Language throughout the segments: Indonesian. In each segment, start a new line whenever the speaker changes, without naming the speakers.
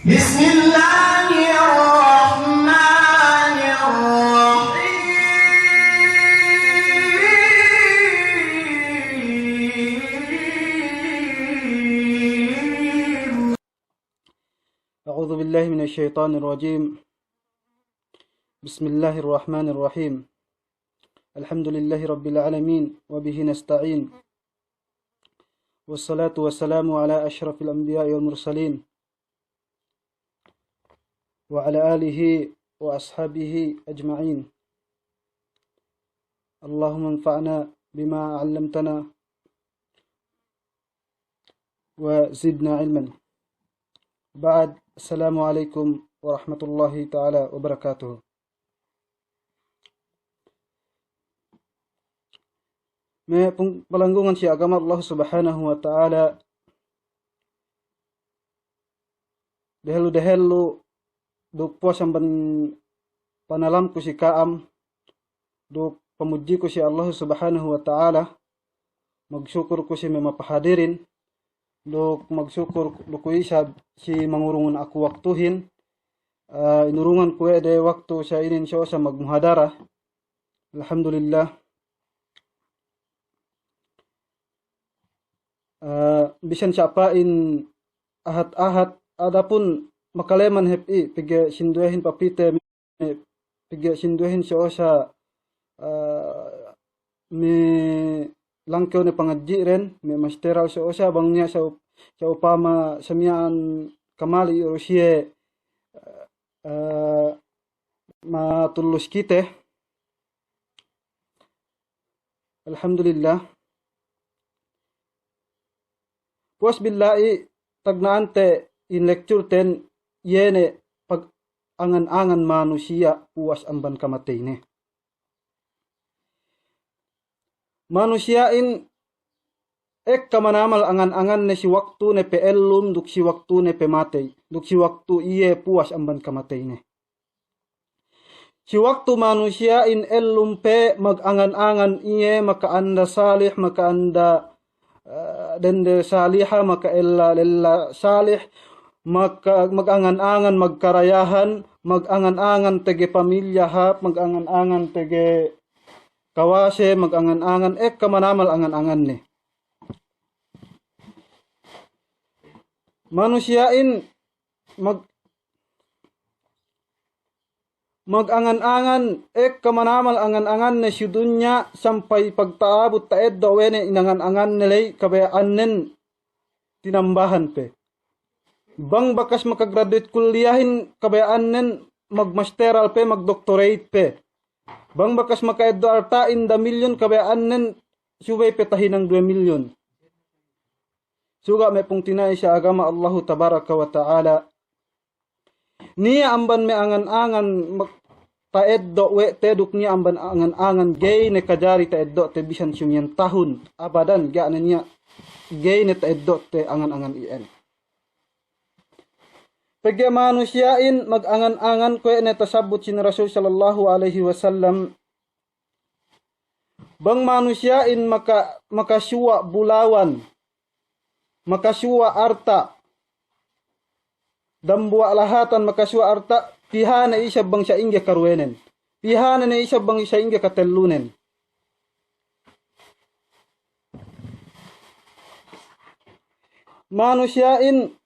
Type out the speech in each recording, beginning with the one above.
Bismillahirrahmanirrahim. A'udzu billahi minasyaitonir rajim. Bismillahirrahmanirrahim. Alhamdulillahi rabbil alamin wa bihi nasta'in. Wassalatu wassalamu ala asyrafil anbiya'i wal mursalin wa ala alihi wa ashabihi ajma'in. Allahumma anfa'na bima 'allamtana wa zidna ilman. Ba'd, assalamualaikum warahmatullahi ta'ala wabarakatuh. May palanggungan si agama Allah subhanahu wa ta'ala dahelu duk puas amban panalam ko si kaam duk pamuji ko si Allah subhanahu wa ta'ala magsyukur ko si may mapahadirin duk magsyukur duk isa si mangurungan aku waktuhin inurungan ko de waktu sa inin siya sa magmuhadara. Alhamdulillah. Bisan siapain ahat-ahat adapun makaleman hepi pige sinduhin papite pige sinduhin siya sa mi langkyo ni pangadji ren mi masteral siya bangnya sa upama samian kamali Rusia matulus kite. Alhamdulillah. Puas billahi tagnaante in lecture 10 yene pag angan-angan manusia puas amban kamatay ne. Manusia in ek kamanamal angan-angan ne si waktu ne pe elum duk si waktu ne pe matay duk si waktu iye puas amban kamatay ne. Si waktu manusia in elum pe mag-angan-angan iye maka anda salih maka anda dende saliha maka ella salih maka magangan-angan magkarayahan magangan-angan tege pamilya hap magangan-angan tege kawase magangan-angan ek kamanamal angan-angan ne. Manusiain magangan-angan ek kamanamal angan-angan ne si dunya sampai pagtaabot taed daw wene inangan-angan nilay kabayaan nen tinambahan pe. Bang bakas makagraduate kulliyahin kabayaan nen magmasteral pe magdoctorate pe. Bang bakas makaeddo artain da milyon kabayaan nen subay petahin ng 2 milyon. Suga may pong tinay sa agama Allahu tabaraka wa ta'ala. Niya amban me angan-angan taeddo we teduk niya amban angan-angan gay ne kajari taeddo te bisan sumyan tahun abadan ga niya gay ne taeddo te angan-angan ien. Pagya manusiain mag-angan-angan ko ne tasabut sin Rasul sallallahu alaihi wasallam bang manusiain makasuwa bulawan makasuwa arta dambua lahatan makaswa arta pihana isa bang sa inge karwenen pihana na isa bang sa inge katellunen. Manusiain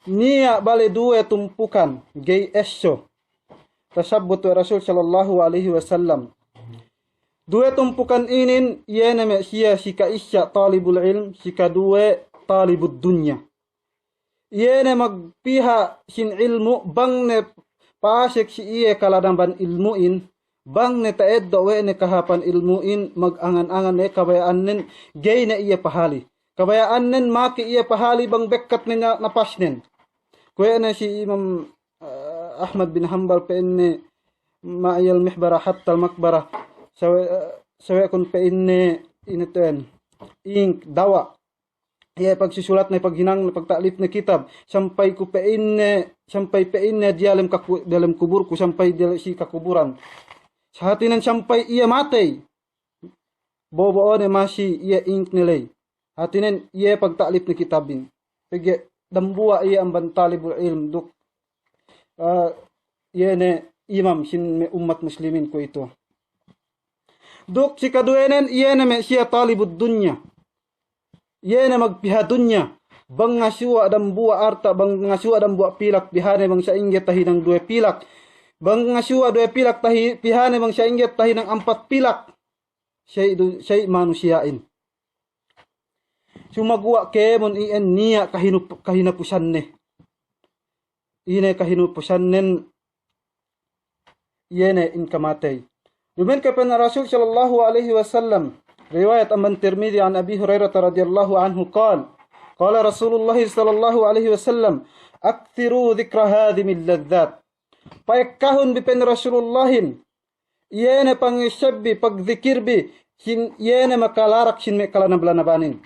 niya bale dua tumpukan gay esyo tasabut Rasul sallallahu alaihi wasallam dua tumpukan inin yena me siya si kaisya talibul ilm si kadua talibud dunya. Yene magpiha sin ilmu bang ne pasek si iye kaladamban ilmuin bang ne taeddo we ne kahapan ilmuin magangan-angan ne kabayaan nen gay na iye pahali kabayaan nen maki iye pahali bang bekkat ne napasnen kuya na si Imam Ahmad bin Hanbal pe inne ma'ayal mihbara hatta al-makbara sawe kun pe inne ineten ink dawa iya pagsusulat na paghinang na pagtalip na kitab sampai ku pein dalam kubur ku sampai di si kakuburan sa hatinan sampai iya matay bobo ne masih iya ink nilay hatinan iya pagtalip na kitabin pag dambua iya ang bantalibul ilm duk yene imam sin me umat muslimin ko ito. Duk si kaduenen yene me siya talibud dunya. Yene magpiha dunya. Bang ngasiwa dan buwa arta, bang ngasiwa dan buwa pilak pihane bang sa inggit tahi ng 2 pilak. Bang ngasiwa 2 pilak tahi pihane bang sa inggit tahi ng 4 pilak. Siya manusiain. Sumagwa kemon ien niya kahinapusan ne. Ine kahinapusan nen yene in kamatay. Dumen ka na Rasul sallallahu alaihi wasallam riwayat amman Tirmidhi an Abi Hurairah radhiyallahu anhu قال رسول الله صلى الله عليه وسلم أكثروا ذكر هذه من اللذات. Paikahon bipen Rasulullahin yene pangisabbi pagzikirbi sin yene makalarak sin me kalanabanabanin.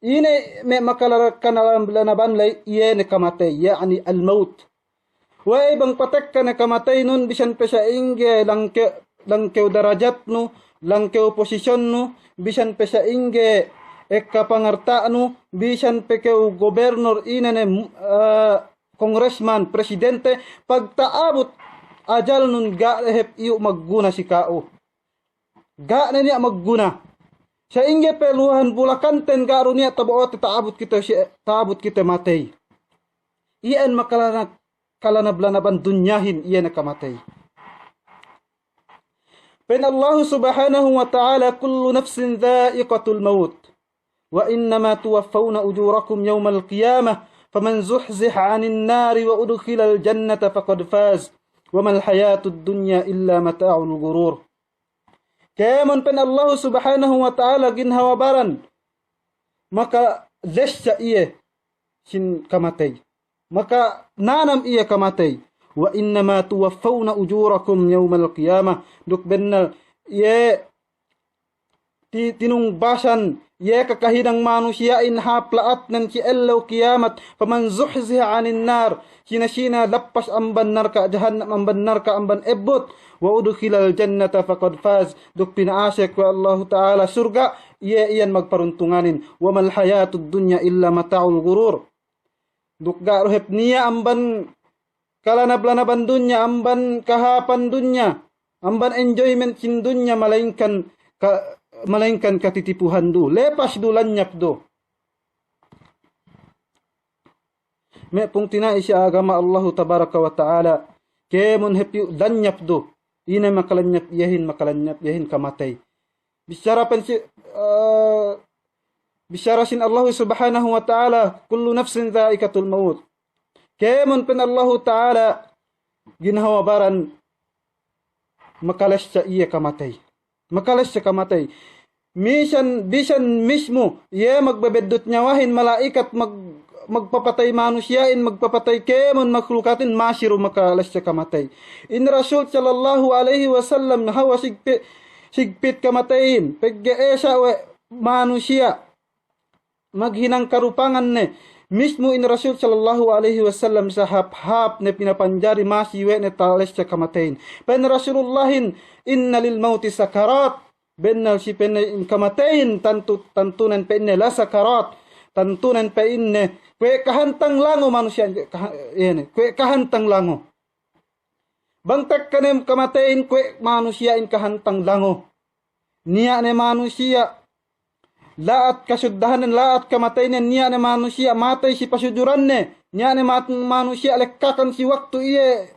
Ine me makalarak kalanabanaban lay yene kamatay yani al-maut. Wa ibang patek ka na kamatay nun bisan pa sa inge langkew darajat no, langkew posisyon no, bisan pa sa inge kapangarta no, bisan pa kew gobernur inane congressman, presidente, pagtaabot ajal nun gahep iyo magguna si kao. Ga na niya magguna. Sa inge peluhan bulakanten garo niya tabuot taabot kita matay. Iyan kalanablan dunyahin iyan nakamatay. Pen Allah subhanahu wa ta'ala kullu nafsin dha'iqatul maut. Wa innama tuwaffawna ujurakum yawmal qiyamah. فمن زحزح عن النار وأدخل الجنة فقد فاز وما الحياة الدنيا إلا متاع الغرور. Kayaman pen Allah subhanahu wa ta'ala ginhawabaran maka lesya iye sin kamatay. Maka nanam iye kamatay. Wa innama tuwaffawna ujurakum yawmal qiyamah. Duk bennal iye tinung basan ye kakahidang manusia in haplaat nan si ellaw kiamat paman zuhziha anin nar sina lappas amban narka jahannam amban narka amban ebot wa udkhilal jannata faqad faz. Duk pinaasek wa Allah taala surga iyan magparuntunganin wa mal hayatud dunya illa mataul gurur. Duk garohep niya amban kalanablanaban dunya amban kahapan dunya amban enjoyment sin dunya malainkan katitipuhan do. Lepas do lanyap do. Me pung tinai siya agama Allah tabaraka wa ta'ala. Kemon hepi lanyap do. Ina makalanyap yahin kamatay. Bisyara sin Allah subhanahu wa ta'ala kullu nafsin dha'iqatul maut. Kemon pen Allah ta'ala ginhawabaran makalas siya iya kamatay. Makalas siya kamatay. Bisan mismo, ye magbebedot nyawahin malaikat magpapatay manusiain, magpapatay kemon makhlukatin masiru makalas siya kamatay. In Rasul sallallahu alaihi wasallam hawa sigpit kamatayin, paggeesa we manusia, maghinang karupangan ne. Mismo in Rasul sallallahu alaihi wasallam sa hap-hap na pinapanjari masiwe na talas siya kamatayin. Pen Rasulullahin, inna lil mauti sakarat. Bennal si pen kamatayin tantunan pe inne la sakarat. Tantunan pe inne. Kwe kahantang lango manusia. Kwe kahantang lango. Bangtak ka na kamatayin kwe manusia in kahantang lango. Niya ne manusia. Laat kasuddahan laat kamatayin niya ne manusia matay si pasuduran ne. Niya ne manusia lekkakan si waktu iye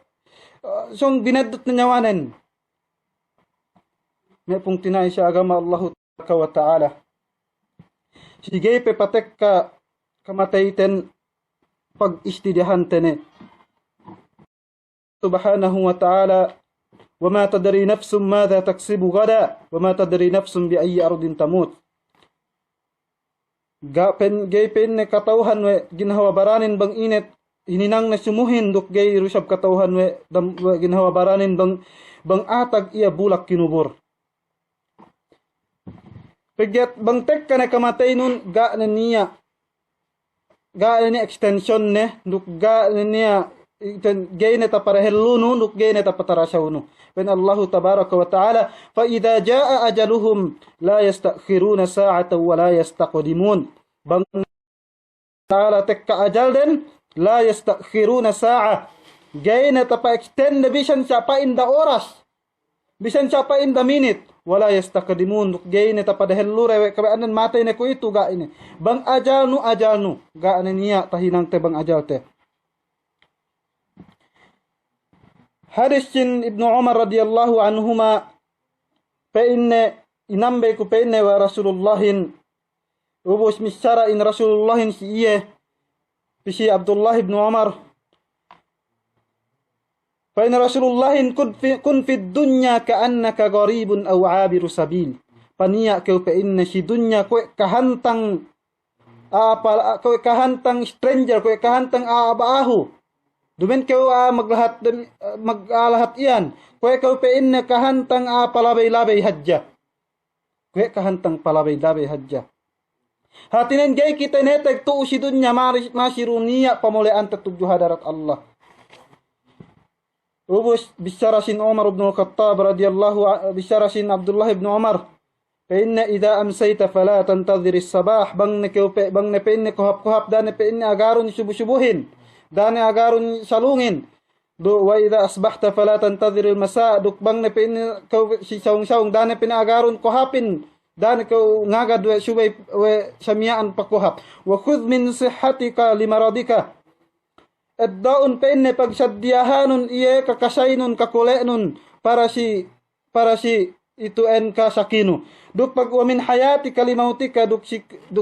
song binadot na nyawanen. May pong tinay sa agama Allah wa ta'ala. Sige pe patek ka kamatayten pag-istidihan tene. Subhanahu wa ta'ala wa ma tadri nafsum madha taksibu gada wa ma tadri nafsum bi ayyi ardin tamut. Gaypen ne katauhan we ginhawabaranin bang init ininang na sumuhin duk gay rusab katauhan we ginhawabaranin bang atag iya bulak kinubur. Pagkat bang tek ka na kamatay nun ga na niya extension ne duk ga na niya gay na ta parahelluno duk gay na ta patarasawno. Pen Allah tabaraka wa ta'ala fa idha jaa ajaluhum la yastakhiruna sa'atan wa la yastaqdimun. Bang ta'ala tek ka ajal den la yastakhiruna sa'a Gay na tapa-extend na bisan siya pa in the oras. Bisan siya pa in the minute. Wala yastakadimun. Gay na tapadahil lure. Kabaanan matay na ko ito ga ini. Bang ajal no. Gaan niya tahinang te bang ajal te. Hadis sin Ibnu Umar radhiyallahu anhuma pa inne inambe ko pa inne wa Rasulullahin ubos misyara in Rasulullahin si iye pisi Abdullah ibn Umar fa in Rasulullahin kun fi dunya ka'annaka gharibun aw 'abiru sabil paniya ko pa inne si dunya ko kahantang ko kahantang stranger ko kahantang aabaho dumen kau maglahat iyan. Kaya kau pein na kahantang palabay-labay hadja. Kaya kahantang palabay-labay hadja. Hatinin gay kita netag tu si dunya masiruniya pamulian tatugyo hadarat Allah. Ubus bisarasin Umar ibn al-Khattab radhiyallahu bisarasin Abdullah ibn Umar. Pein na idha amsayta fala tantadhir as-sabah bang na pein na kuhap-kuhap dan pein na agaron subuh-subuhin. Dani agarun salungin do wa idha asbahta fala tantadhir al-masa duk bang ne pin kau si saung-saung dani pin agarun kohapin dani kau ngagad we subay we samiyaan pakuhap wa khudh min sihhatika limaradika ad-daun pin ne pagsadyahanun iye kakasaynun kakulenun para si itu en ka sakino duk pag wa min hayatika limautika duk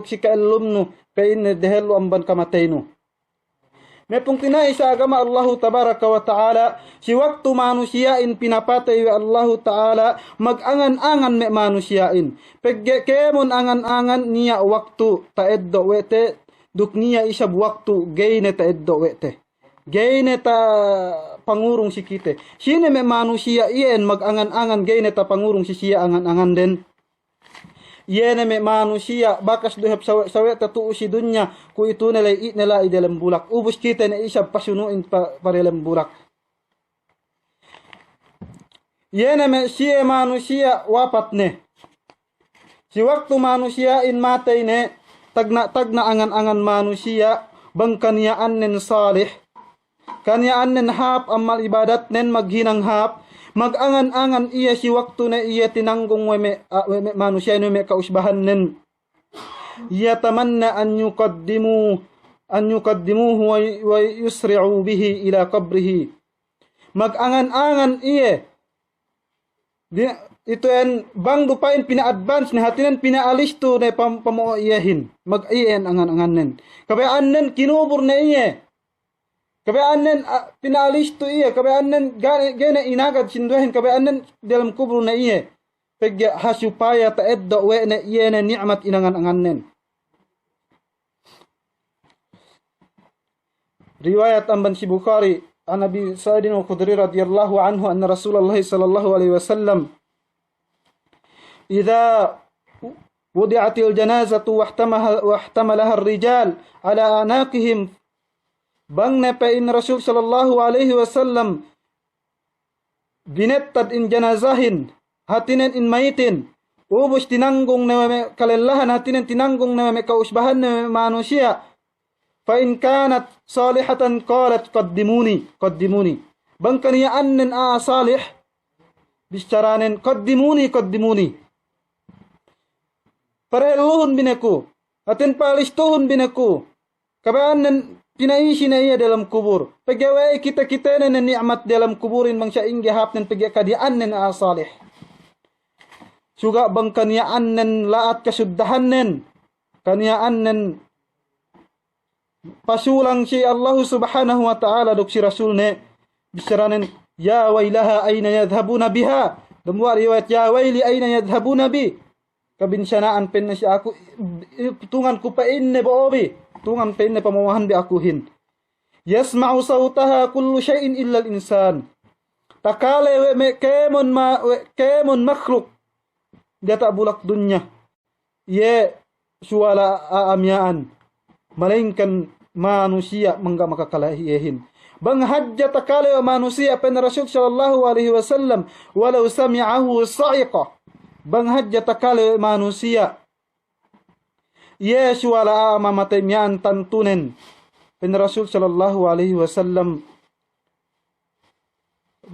si kailumnu pin ne dehelu amban kamatayno. May pong tinay sa agama Allah tabaraka wa ta'ala, si waktu manusiain pinapatay wa Allah ta'ala, mag-angan-angan may manusiain. Pagkemon angan-angan niya waktu taeddo wete, duk niya isab waktu gay na taeddo wete. Gay na ta pangurong si kite. Sino may manusia iyan mag-angan-angan gay na ta pangurong si siya angan-angan din. Yene me manusia bakas duhap sawe tatu si dunya ku itu nilai nila dalam bulak ubus kita na isa pasunuin pa dalam bulak. Yene me siya manusia wapat ne. Si waktu manusia in matay ne tagna angan-angan manusia bang kaniyaan nen salih. Kaniyaan nen hap amal ibadat nen maghinang hap. Mag-angan-angan iya si waktu na iya tinanggong weme manusia no me kausbahan nen. Iya tamanna an yuqaddimuhu wa yusri'u bihi ila qabrihi. Mag-angan-angan iya. Ito en bang dupain pina-advance ni hatinan pina-alisto na pamuo iyahin. Mag-iyan angan-angan nen. Kabayaan nen kinubur na iya. Kabayaan nen pinalisto iya, kabayaan nen gana inagad sinduhin, kabayaan nen dalam kubro na iya. Pagya hasupaya taeddo we na iya na ni'mat inangan-angan nen. Riwayat amban si Bukhari, an Abi Sa'id al-Khudri radhiyallahu anhu anna Rasulullah sallallahu alaihi wasallam idza wudi'atil janazatu wahtamalaha ar-rijal ala anaqihim bang nepain Rasul sallallahu alaihi wasallam binettad in janazahin hatinen in maitin ubus tinanggong na kalelahan hatinen tinanggong na may kausbahan na manusia fa in kanat salihatan qalat qaddimuni bang kaniyaan nen salih bisaranen qaddimuni pareluhun binaku atin palistuhun binaku kabayaan nen pinaisi na iya dalam kubur. Pagawai kita na ni'mat dalam kuburin bang siya inggihap ng pagkakadiaan na asalih. Suga bang kaniyaan ng laat kasuddahan nen. Kaniyaan ng pasulang si Allah subhanahu wa ta'ala duk si Rasul ne. Bisaranin, ya waylaha ayna yadhabuna biha. Damwa riwayat, ya wayli ayna yadhabuna bi. Kabinsanaan pen na siya ako. Tungan ko pa inne boobi. Tungan pain na pamawahan bi akuhin. Yasma'u sawtaha kullu shay'in illa al-insan. Takale we kemon makhluk. Data bulak dunya. Ye suwala aamyaan. Malainkan manusia mangga makakalahihin. Bang hajja takale wa manusia pen Rasul sallallahu alaihi wasallam walau sami'ahu sa'iqa. Bang hajja takale manusia Yesu wala mamatay miyan tantunen. Pen Rasul sallallahu alaihi wasallam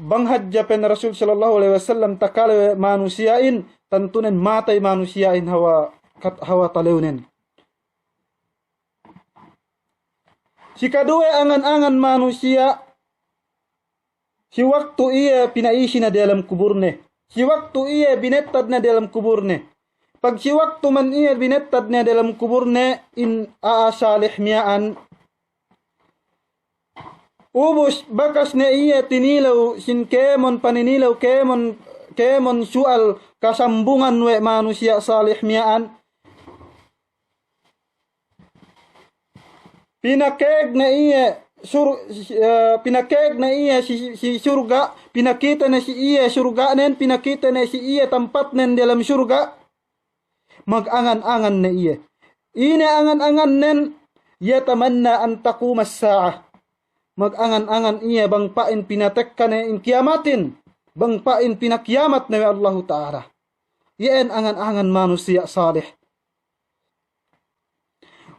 banghadja pen Rasul sallallahu alaihi wasallam takale manusiain tantunen matai manusiain hawa taleunen. Si kedua angan-angan manusia si waktu ia pinaisi na dalam kuburne. Si waktu ia binettad na dalam kuburne. Pag si waktu man ia binettad na dalam kuburne in salih miyaan. Ubus bakas na iya tinilaw sin kemon paninilaw kemon sual kasambungan we manusia salih miyaan. Pinakeg na iya si surga, pinakita na si iya surga nen, pinakita na si iya tempat nen dalam surga. Mag-angan-angan na iya. Ina angan-angan nen, yatamanna an taqumas sa'ah. Mag-angan-angan iya bang pain pinatekkan na in kiamatin, bang pain pinakiamat na Allah Ta'ala. Yan angan-angan manusia salih.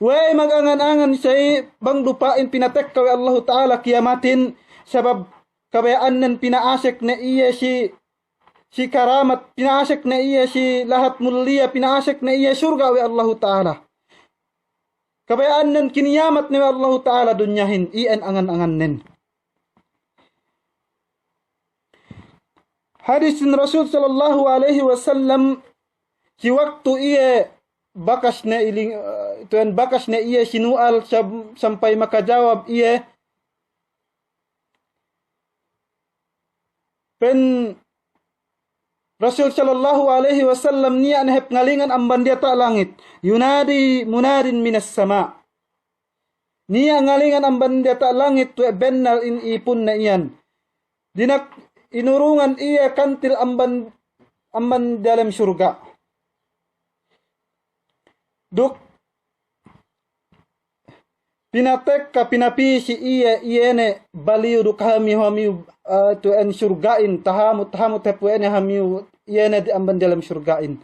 Way mag-angan-angan siya bang lupain pinatek kay Allah Ta'ala kiamatin sabab kabayaan nan pinaasik na iya si karamat, pinaasik na iya si lahat mulia, pinaasik na iya surga way Allah Ta'ala. Kabayaan nan kiniyamat ni Allah Ta'ala dunyahin, iyan angan-angan nen. Hadis Rasul sallallahu alaihi wasallam si waktu iya bakas na iling tuan bakas na iya sinual sampai makajawab iya pen Rasul sallallahu alaihi wasallam niya anhep ngalingan amban dia ta langit yunadi munadin minas sama niya ngalingan amban dia ta langit tu bennal in ipun na iyan dinak inurungan iya kantil amban dalam surga. Duk pinatek ka pinapi si iyene baliu duk hamiu tu en surgain tahamut hepu ene hamiu iyene di amban dalam surgain.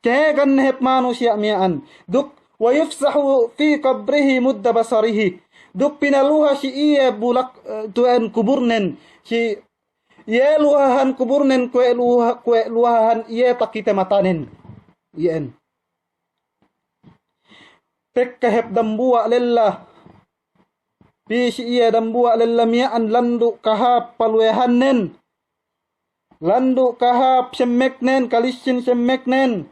Kaya kan hep manusia miaan. Duk wa yufsahu fi qabrihi mudda basarihi. Duk pinaluha si iya bulak tu en kuburnen si iye luahan kuburnen kue luahan iye takite matanen. Ien. Pekkahep dambua lillah pisi iya dambua lillah miaan landu kahap paluehannen landu kahap semmeknen kalisin semmeknen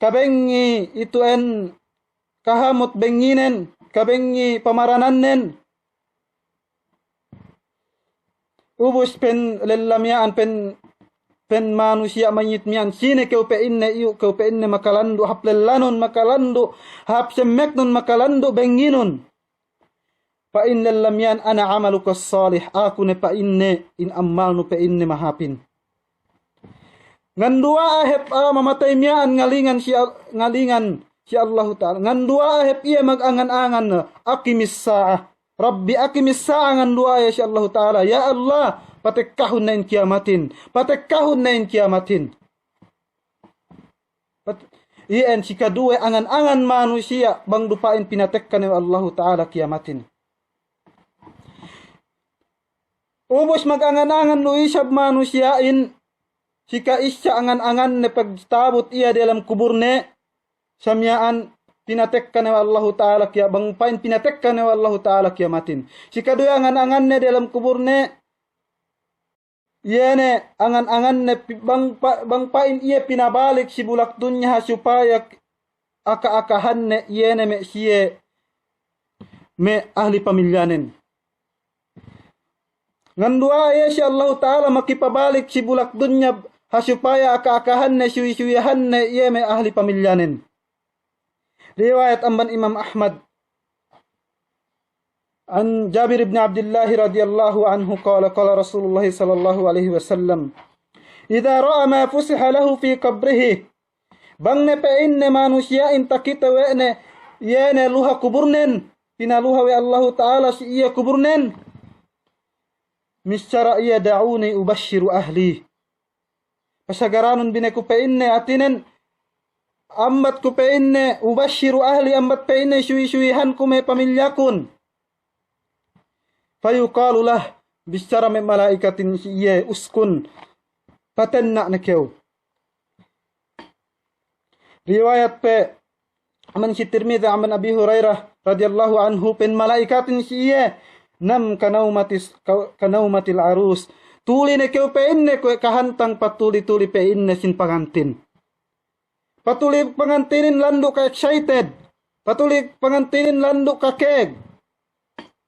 kabengi itu en kahamut benginen kabengi pamaranannen ubus pen lillah miaan pen manusia mayit mian sine kau pe inne makalandu hap lellanon makalandu hap semmeknon makalandu benginun pa inne lamian ana amaluka salih aku ne pa inne in amalnu pe inne mahapin ngandua ahep mamatay mian ngalingan si Allah Ta'ala ngandua ahep iya magangan-angan aqimis sa'ah Rabbi aqimis sa'ah ngandua ya si Allah Ta'ala ya Allah patekkahun na in kiamatin. Iyan si kadua angan-angan manusia bang dupain pinatekkan ng Allah Ta'ala kiamatin. Ubos mag-angan-angan no isab manusiain si kaisya angan-angan na pagtabot iya dalam kuburne samyaan pinatekkan ng Allah Ta'ala bang pain pinatekkan ng Allah Ta'ala kiamatin. Si kadua angan-angan na dalam kuburne yene angan-angan ne bang pain iya pinabalik si bulak dunya supaya aka-akahan ne yene me siye me ahli pamilyanen. Ngandua ya si Allah Ta'ala makipabalik si bulak dunya supaya aka-akahan ne suwi-suwihan ne iye me ahli pamilyanen. Riwayat amban Imam Ahmad عن جابر بن عبد الله رضي الله عنه قال رسول الله صلى الله عليه وسلم إذا رأى ما فسح له في قبره bang ne pe inne manusia inta kita wene yene luha kuburnen pina luha we Allah Ta'ala si iya kuburnen miscara iya da'uni ubashiru ahli pasagaranun bine ku pe inne atinen ambat ku pe inne ubashiru ahli ambat pe inne shui-shuihan ku me pamilyakun fayuqalu lah bisyara me malaikatin siye uskun patenna na kew. Riwayat pe aman si Tirmidhi aman Abi Hurairah radhiyallahu anhu pen malaikatin siye nam kanaumatil arus. Tuli na kew pe inne ko kahantang patuli-tuli pe inne sin pangantin. Patuli pangantinin lando ka excited. Patuli pangantinin lando ka keg.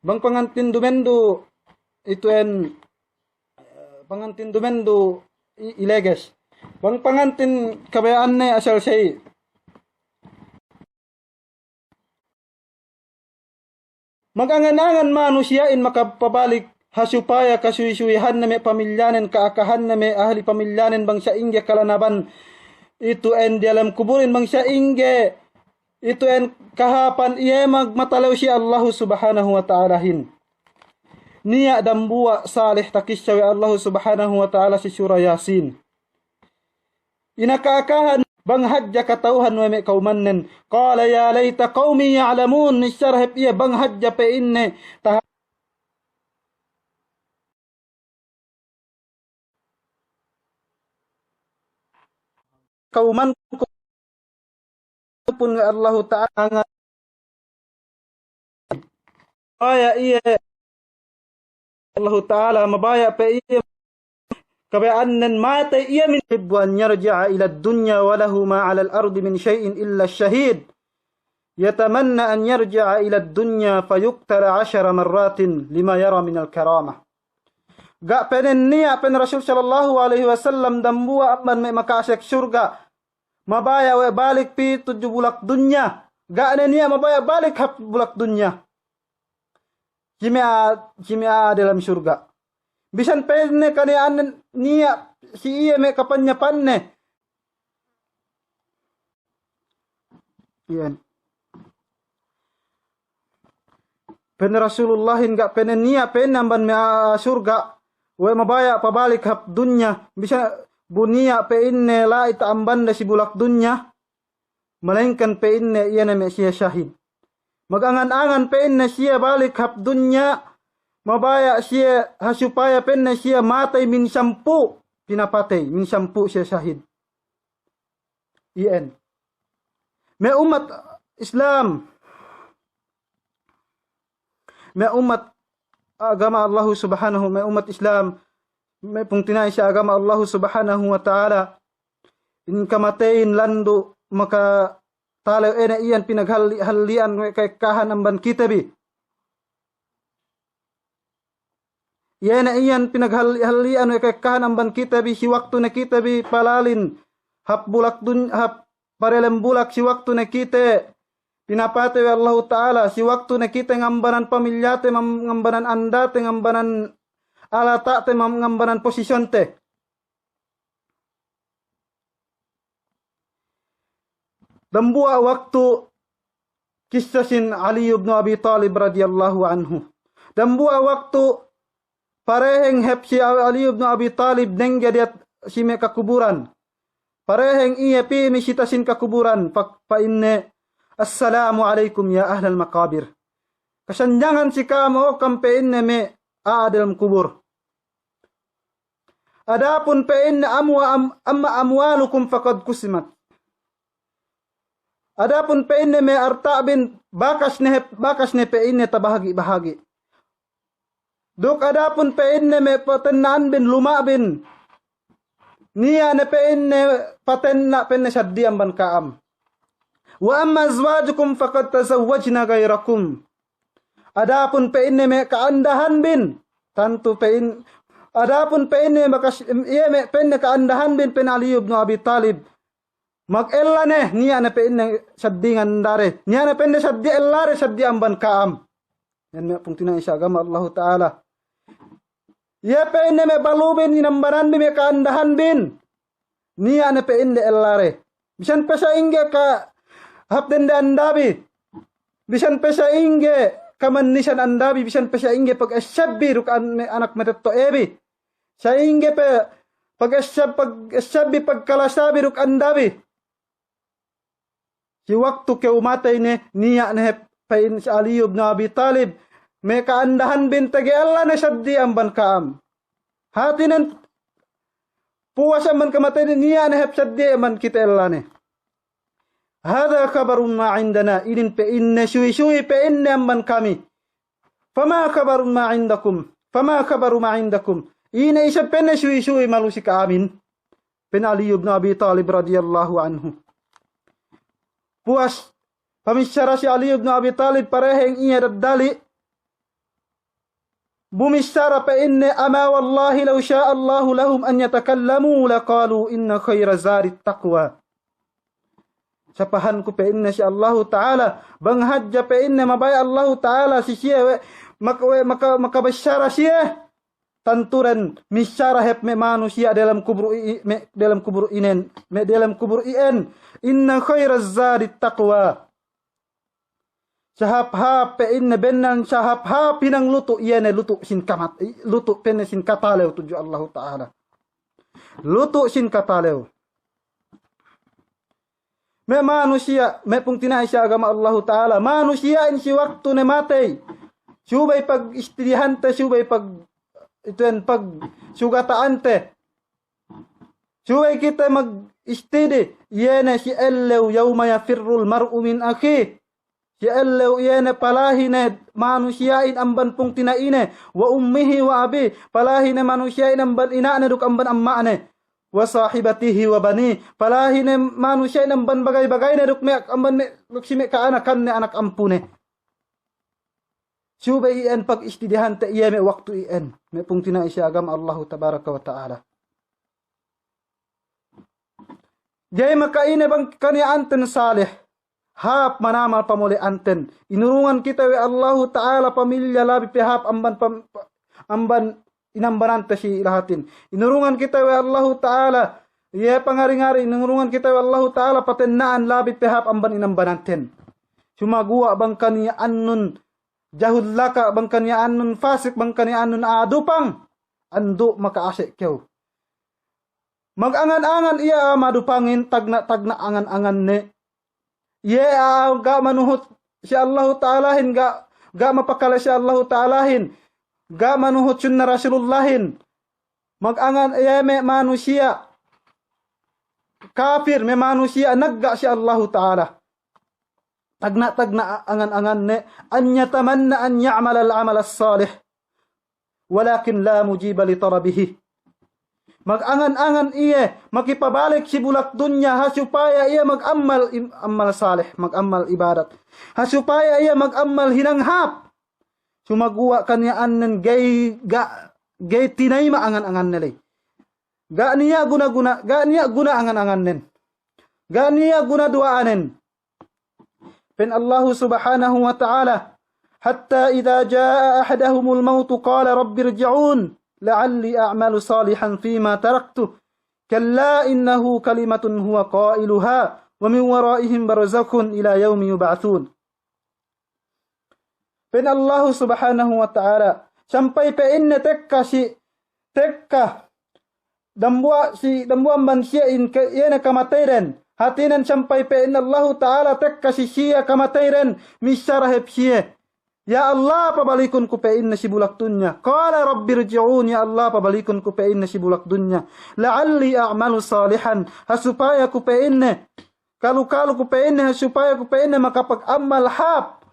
Bang pangantin dumendo ito en pangantin dumendo ileges. Bang pangantin kabayaan na asal say. Maganganangan manusiain makapabalik hasupaya kasuy-suyhan na may pamilyanin kaakahan na may ahli pamilyanin bang sa ingge kalanaban. Ito en di alam kuburin bang sa ingge. Ito en kahapan iya magmatalaw si Allah subhanahu wa ta'alahin. Niya dambuwa salih takisyawi Allah subhanahu wa ta'ala si surah Yasin. Inakaakahan bang hadja katauhan wa may kaumannen. Qala ya layta qaumi ya'lamun. Nisyarhip iya bang hadja pe inne. Kauman ko pun Allah Ta'ala mabaya iya Allah Ta'ala mabaya pe iya kabayaanan mata iya min hibwan yarja'a ila dunya wa lahu ma 'ala al-ardi min shay'in illa ash-shahid yatamanna an yarja'a ila dunya fayuqtala 10 marratin lima yara min al-karamah. Ga penen niya pen Rasul sallallahu alaihi wasallam dambua amman may makasek surga mabaya we balik pi 7 bulak dunya. Ga na niya mabaya balik hap bulak dunya. Kimia dalam surga. Bisan penne kanian niya si iya me kapanya panne. Yan. Pen Rasulullahin ga penen niya pen namban me surga. We mabaya pabalik hap dunya. Bisa bunia pe inne la itaamban si bulak dunya. Melainkan pe inne iya na me siya syahid. Magangan-angan pe inne siya balik hap dunya. Mabaya siya hasupaya pe inne siya matay min 10 pinapatay. Min 10 siya syahid. Iyan. May umat Islam. May umat agama Allah subhanahu. May umat Islam. May pungtinay siya agama Allah subhanahu wa ta'ala. In kamatayin lando maka talaw ena iyan pinaghalian kay kahan ang ban kitabi. Iyan pinaghalian kay kahan ang ban kitabi si waktu na kitabi palalin hap bulak dun hap parelem bulak si waktu na kite pinapate Allah ta'ala si waktu na kite ngambanan pamilyate ngambanan andate ngambanan alata te ngambanan posisyon te. Dambua waktu kissasin Ali ibn Abi Talib radhiyallahu anhu. Dambua waktu pareheng hep si Ali ibn Abi Talib nengga diat si me kakuburan. Pareheng iya pi misitasin kakuburan pa inne assalamu alaikum ya ahlal maqabir. Kasanjangan si kamo kampe inne me dalam kubur. Adapun pe inne amma amwalukum faqad kusimat. Adapun pe inne me artabin bakas ne pe inne tabahagi-bahagi. Duk adapun pe inne me patennan bin lumabin. Niya ne pe inne patenna penne saddiam ban kaam. Wa amma azwajukum faqad tazawwajna gairakum. Adapun pe inne me kaandahan bin. Tantu pe in adapun pe inne bakas iya me penne kaandahan bin pen Ali ibn Abi Talib. Mag-ella ne, niya na pe inne saddingan dare. Niya na penne saddi ellare saddi amban kaam. Yan me pung tinay siya agama Allah Ta'ala. Iya pe inne me balubin inambaran bi me kaandahan bin. Niya na pe inne ellare. Bisan pe sa inge ka hapden de andabi. Bisan pe sa inge kamanisan andabi. Bisan pe sa inge pag asyabi rukaan me anak metetto ebi. Sa inge pe pag asyabi pagkalasabi ruk andabi. Si waktu ke umatay ne niya na pain si Ali ibn Abi Talib me kaandahan bintagi Allah na saddi amban kaam. Hatinan puwas amban kamatay niya na hep saddi amban kita Allah ne. Hada kabarun ma indana inin pe inne shui pe inne amban kami. Fama kabarun ma indakum. Fama kabaru ma indakum. Ina isa penne shui malusi ka amin. Pen Ali ibn Abi Talib radhiyallahu anhu. Puas pamisyara si Ali ibn Abi Talib pareheng iya daddali. Bumisyara pa inne ama wallahi law syaa Allahu lahum an yatakallamu laqalu inna khayra zari taqwa. Sapahan ko pa inne si Allah Ta'ala bang hajja pa inne mabaya Allah Ta'ala si siya makabasyara siya. Tanturan misyara hep me manusia dalam kubur ien inna khairaz zadi taqwa. Sahap pe inna bennan sahap pinang lutu iene lutu sin kamat lutu penne sin katalew tuju Allah Ta'ala. Lutu sin katalew. Me manusia me pung tinai siya agama Allah Ta'ala. Manusia in si waktu ne matay. Subay pag istidihante subay pag ito yan pag sugataante. Subay kita mag-istidi. Yene si ellew yawma yafirrul mar'u min akhi. Si ellew yene palahine manusiain amban pung tinaine. Wa ummihi wa abi. Palahine manusiain amban inaane duk amban ammaane. Wa sahibatihi wa bani. Palahine manusiain amban bagay-bagay ne duk meak amban duk si me kaanakan ne anak ampune. Subay iyan pag istidihan ta iya me waktu iyan. Me pung tinai siya agama Allah tabaraka wa ta'ala. Jay makaine bang kani anten salih. Hap manamal pamuli anten. Inurungan kita we Allah Ta'ala pamilya labi pihap amban inambanan ta si lahatin. Inurungan kita we Allah Ta'ala. Iya pangari-ngari. Inurungan kita we Allah Ta'ala patennaan labi pihap amban inambananten. Sumagua bang kani annun. Jahud laka bangkan ya anun fasik bangkan ya anun adupang andu makaasik kyo. Magangan-angan iya madupangin tagna angan-angan ne. Ye ga manuhut si Allah Ta'alahin ga mapakala si Allah Ta'alahin ga manuhut sunna Rasulullahin. Magangan iya me manusia kafir me manusia nagga si Allah Ta'ala. Tagna angan-angan ne an yatamanna an ya'mal al-amal as-salih walakin la mujiba li tarabihi. Magangan-angan iya makipabalik si bulak dunya hasupaya iya mag-amal salih, mag-amal ibadat. Hasupaya iya mag-amal hinanghap. Sumagwa kanya annen gay tinay maangan-angan nilay. Ga niya guna angan-angan nen. Ga niya guna duaanen. Pen Allah subhanahu wa ta'ala hatta idha jaa ahadahumul mautu qala rabbi irji'un la'alli a'malu salihan fima taraktu kalla innahu kalimatun huwa qailuha wa min waraihim barzakhun ila yaumi yub'atsun. Pen Allah subhanahu wa ta'ala sampai pe inne tekka dambuan manusia in yena kamateren. Hatinan sampai pe inna Allah Ta'ala tekka si siya kamatayren misyarahep siya. Ya Allah pabalikun ku pe inna si bulak dunya. Qala rabbi rji'un ya Allah pabalikun ku pe inna si bulak dunya. La'alli a'malu salihan. Hasupaya ku pe inna. Kalu ku pe inna hasupaya ku pe inna makapag-amal hap.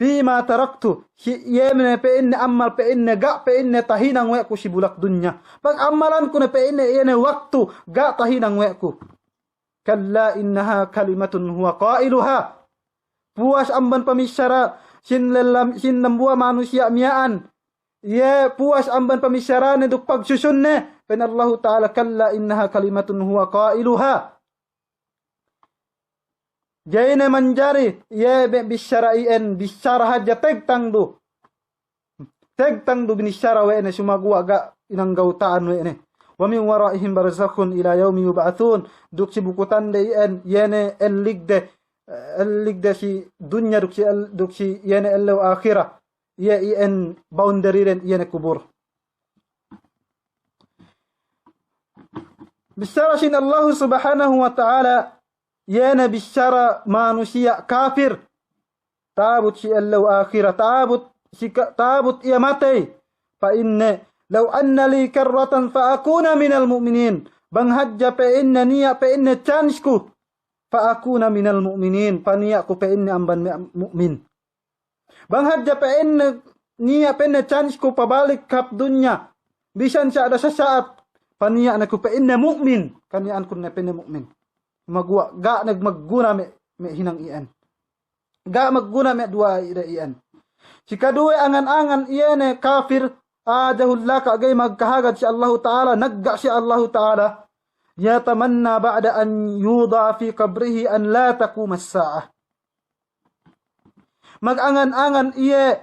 Fima taraktu. Yemne pe inna amal pe inna ga pe inna tahinang we ku si bulak dunya. Pag amalan ku na pe inna iyane waktu ga tahinang we ku. Kalla innaha kalimatun huwa qailuha. Puas amban pamisyara sin nambua manusia miaan. Ye puas amban pamisyara ne duk pagsusun ne. Pen Allah Ta'ala kalla innaha kalimatun huwa qailuha. Jayne manjari ye bisyara ien bisyara haja tegtangdu. Tegtangdu binisyara we ne sumagwa ga inanggautaan we ne. Wa min waraihim barzakhun ila yaumi yub'atsun. Duk si bukutan de yen yene elligde si dunya duk si yene ellew akhirah. Ye en boundary ren yene kubur. Bisyara sin Allah subhanahu wa ta'ala yene bisyara manusia kafir. Tabut si ellew akhirah. Tabut tabut ia mati. Fa inna law anna li karratan fa akuna minal mu'minin. Bang hajja pa inna niya pa inna chance ko. Fa akuna minal mu'minin. Paniya ko pa inna amban mu'min. Bang hajja pa inna niya pa inna chance ko pabalik kap dunya. Bisan siya ada sa saat. Paniya na ko pa inna mu'min. Kaniyaan ko na pa inna mu'min. Magwa, ga nagmagguna me hinang iyan. Ga magguna me dua iyan. Si kadua angan-angan iyan kafir. Adahullah kaagay magkahagad si Allah Ta'ala. Nagga si Allah Ta'ala. Yatamanna ba'da an yuda fi qabrihi an la takuma as-sa'ah. Mag-angan-angan iye.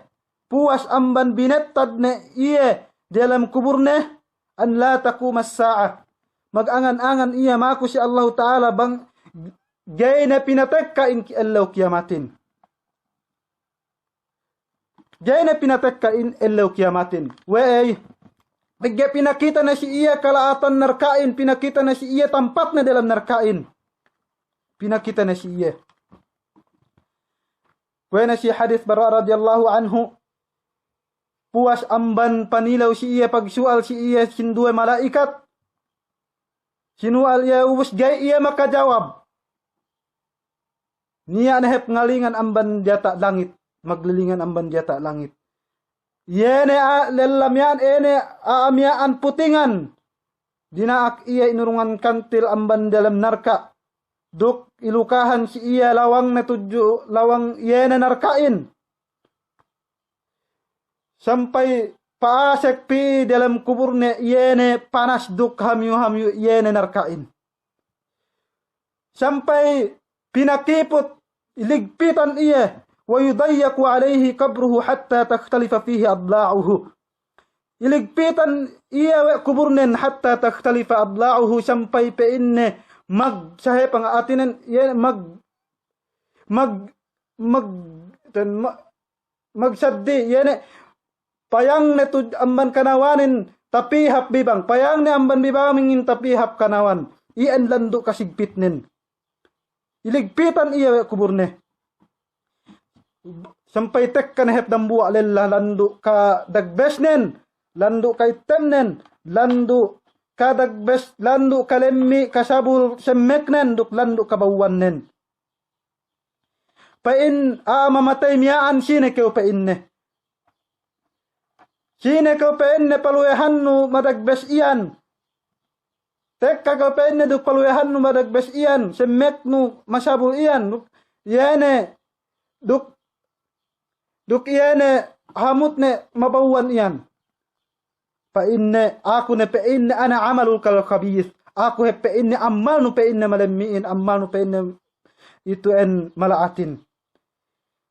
Puwas amban binettad ne iye. Dalam kuburne. An la takuma as-sa'ah. Mag-angan-angan iye. Mako si Allah Ta'ala bang gay na pinatekka in kialaw kiyamatin. Gay na pinatekka in elaw kiyamatin. Wey, bigya pinakita na si iya kalaatan narkain. Pinakita na si iya tampat na dalam narkain. Pinakita na si iya. Wey na si hadith bara radiyallahu anhu. Puas amban panilaw si iya pagsual si iya sinduwe malaikat. Sinual iya ubus gay iya makajawab. Niya nahep ngalingan amban jata langit. Maglilingan amban diata langit. Yene lelamyan ene aamyaan putingan. Dinaak iya inurungan kantil amban dalam narka. Duk ilukahan si iya lawang na tuju, lawang yene narkain. Sampai paasek pi dalam kuburne yene panas duk hamyu yene narkain. Sampai pinakiput iligpitan iya. ويضيق عليه قبره حتى تختلف فيه أضلاعه. Iligpitan iya kuburnen hatta takhtalifa adla'uhu sampai pe inne sahe pangaatinen magsaddi yene payang ne tu amban kanawanin tapihap bibang payang ne amban bibang mingin tapihap kanawan iyan lando kasigpitnen. Iligpitan iya kuburne. Sampai tek kan hep dambu alella landu ka dagbesnen landu kay temnen landu ka dagbes landu kalemmi kasabul semmeknen duk landu kabawannen pa in mamatay miyaan sine keu pa inne paluyahannu madagbes iyan tek ka pa inne duk paluyahannu madagbes iyan semmeknu masabul iyan duk yene duk iyane hamutne mabawan iyan. Pa inne aku ne pe inne ana amalul kal khabith. Aku he pe inne amal nu pe inne malemmiin amal nu pe inne itu en malaatin.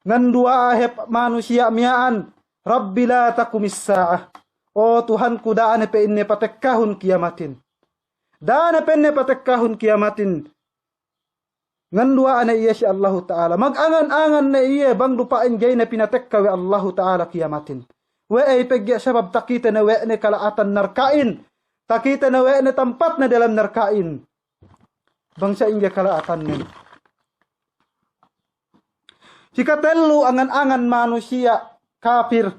Ngan dua he manusia miaan Rabbi la takumis sa'ah. Oh Tuhanku daane pe inne patekkahun kiamatin. Daane pe inne patekkahun kiamatin. Ngandua ana iya si Allah Ta'ala. Mag-angan-angan na iya bang lupain gay na pinatekka we Allah Ta'ala kiyamatin. We ay pegya sabab takita na we ne kalaatan narkain. Takita na we ne tempat na dalam narkain. Bang sa ingya kalaatan nin. Sikatelu angan-angan manusia kafir.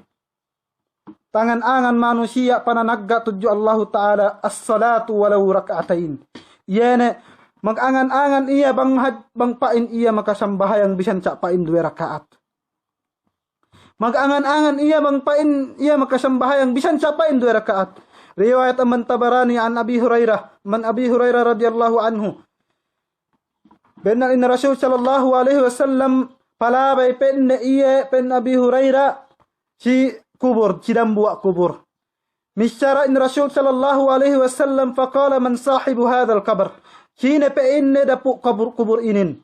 Tangan-angan manusia pananagga tuju Allah Ta'ala as-salatu walau raka'atain. Yene mag-angan-angan iya bang pain iya makasambahayang bisan sa pain 2 rakaat. Mag-angan-angan iya bang pain iya makasambahayang bisan sa pain 2 rakaat. Riwayat Aman Tabarani an Abi Hurairah, man Abi Hurairah radhiyallahu anhu. Benar in Rasul sallallahu alaihi wasallam palabay pen iya pen Abi Hurairah si kubur, si dambua kubur. Misyara in Rasul sallallahu alaihi wasallam faqala man sahibu hadzal qabr. Sine pe inne dapu kubur inin.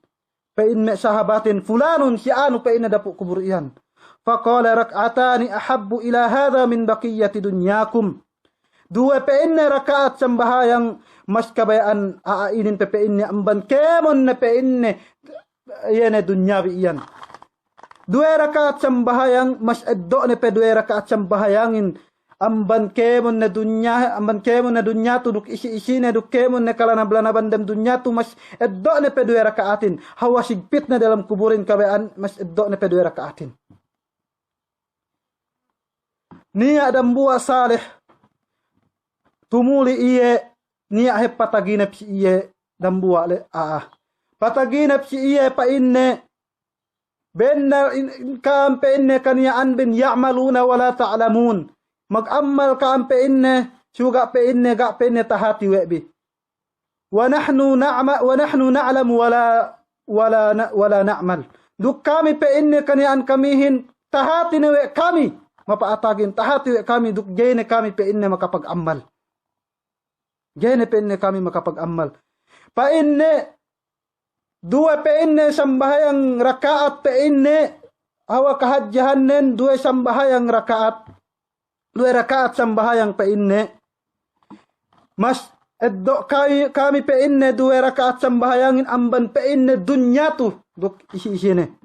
Pe inne sahabatin fulanun si anu pe inne dapu kubur iyan. Faqala rak'atani ahabbu ila hadha min baqiyati dunyakum. 2 pe inne rakaat sambahayang mas kabayaan ainin pe inne amban kemon ne pe inne yene dunyawi iyan. 2 rakaat sambahayang mas eddo ne pe 2 rakaat sambahayangin amban kemon na dunya tu duk isi-isi na duk kemon na kalanabla bandam dunya tu mas eddo na pe 2 rakaatin. Hawa sigpit na dalam kuburin kabayaan mas eddo na pe 2 rakaatin. niya dambua salih tumuli iye niya he pataginap si iye dambua le pataginap si iye pa inne benna kam pe inne kaniyaan ben ya'maluna wala ta'lamun mag-amal kam pe inne suga pe inne ga pe inne tahati webi wa nahnu na'lamu wala na'mal duk kami pe inne kaniyaan kamihin tahati ne we kami mapaatagin tahati we kami duk gene kami pe inne makapag-amal gene pe inne kami makapag-amal pa inne dua pe inne sambahayang rakaat pe inne hawa kahadjahannen dua sambahayang rakaat dua rakaat sambahayang pe inne mas eddo kami pe inne dua rakaat sambahayangin amban pe inne dunya tu duk isi-isine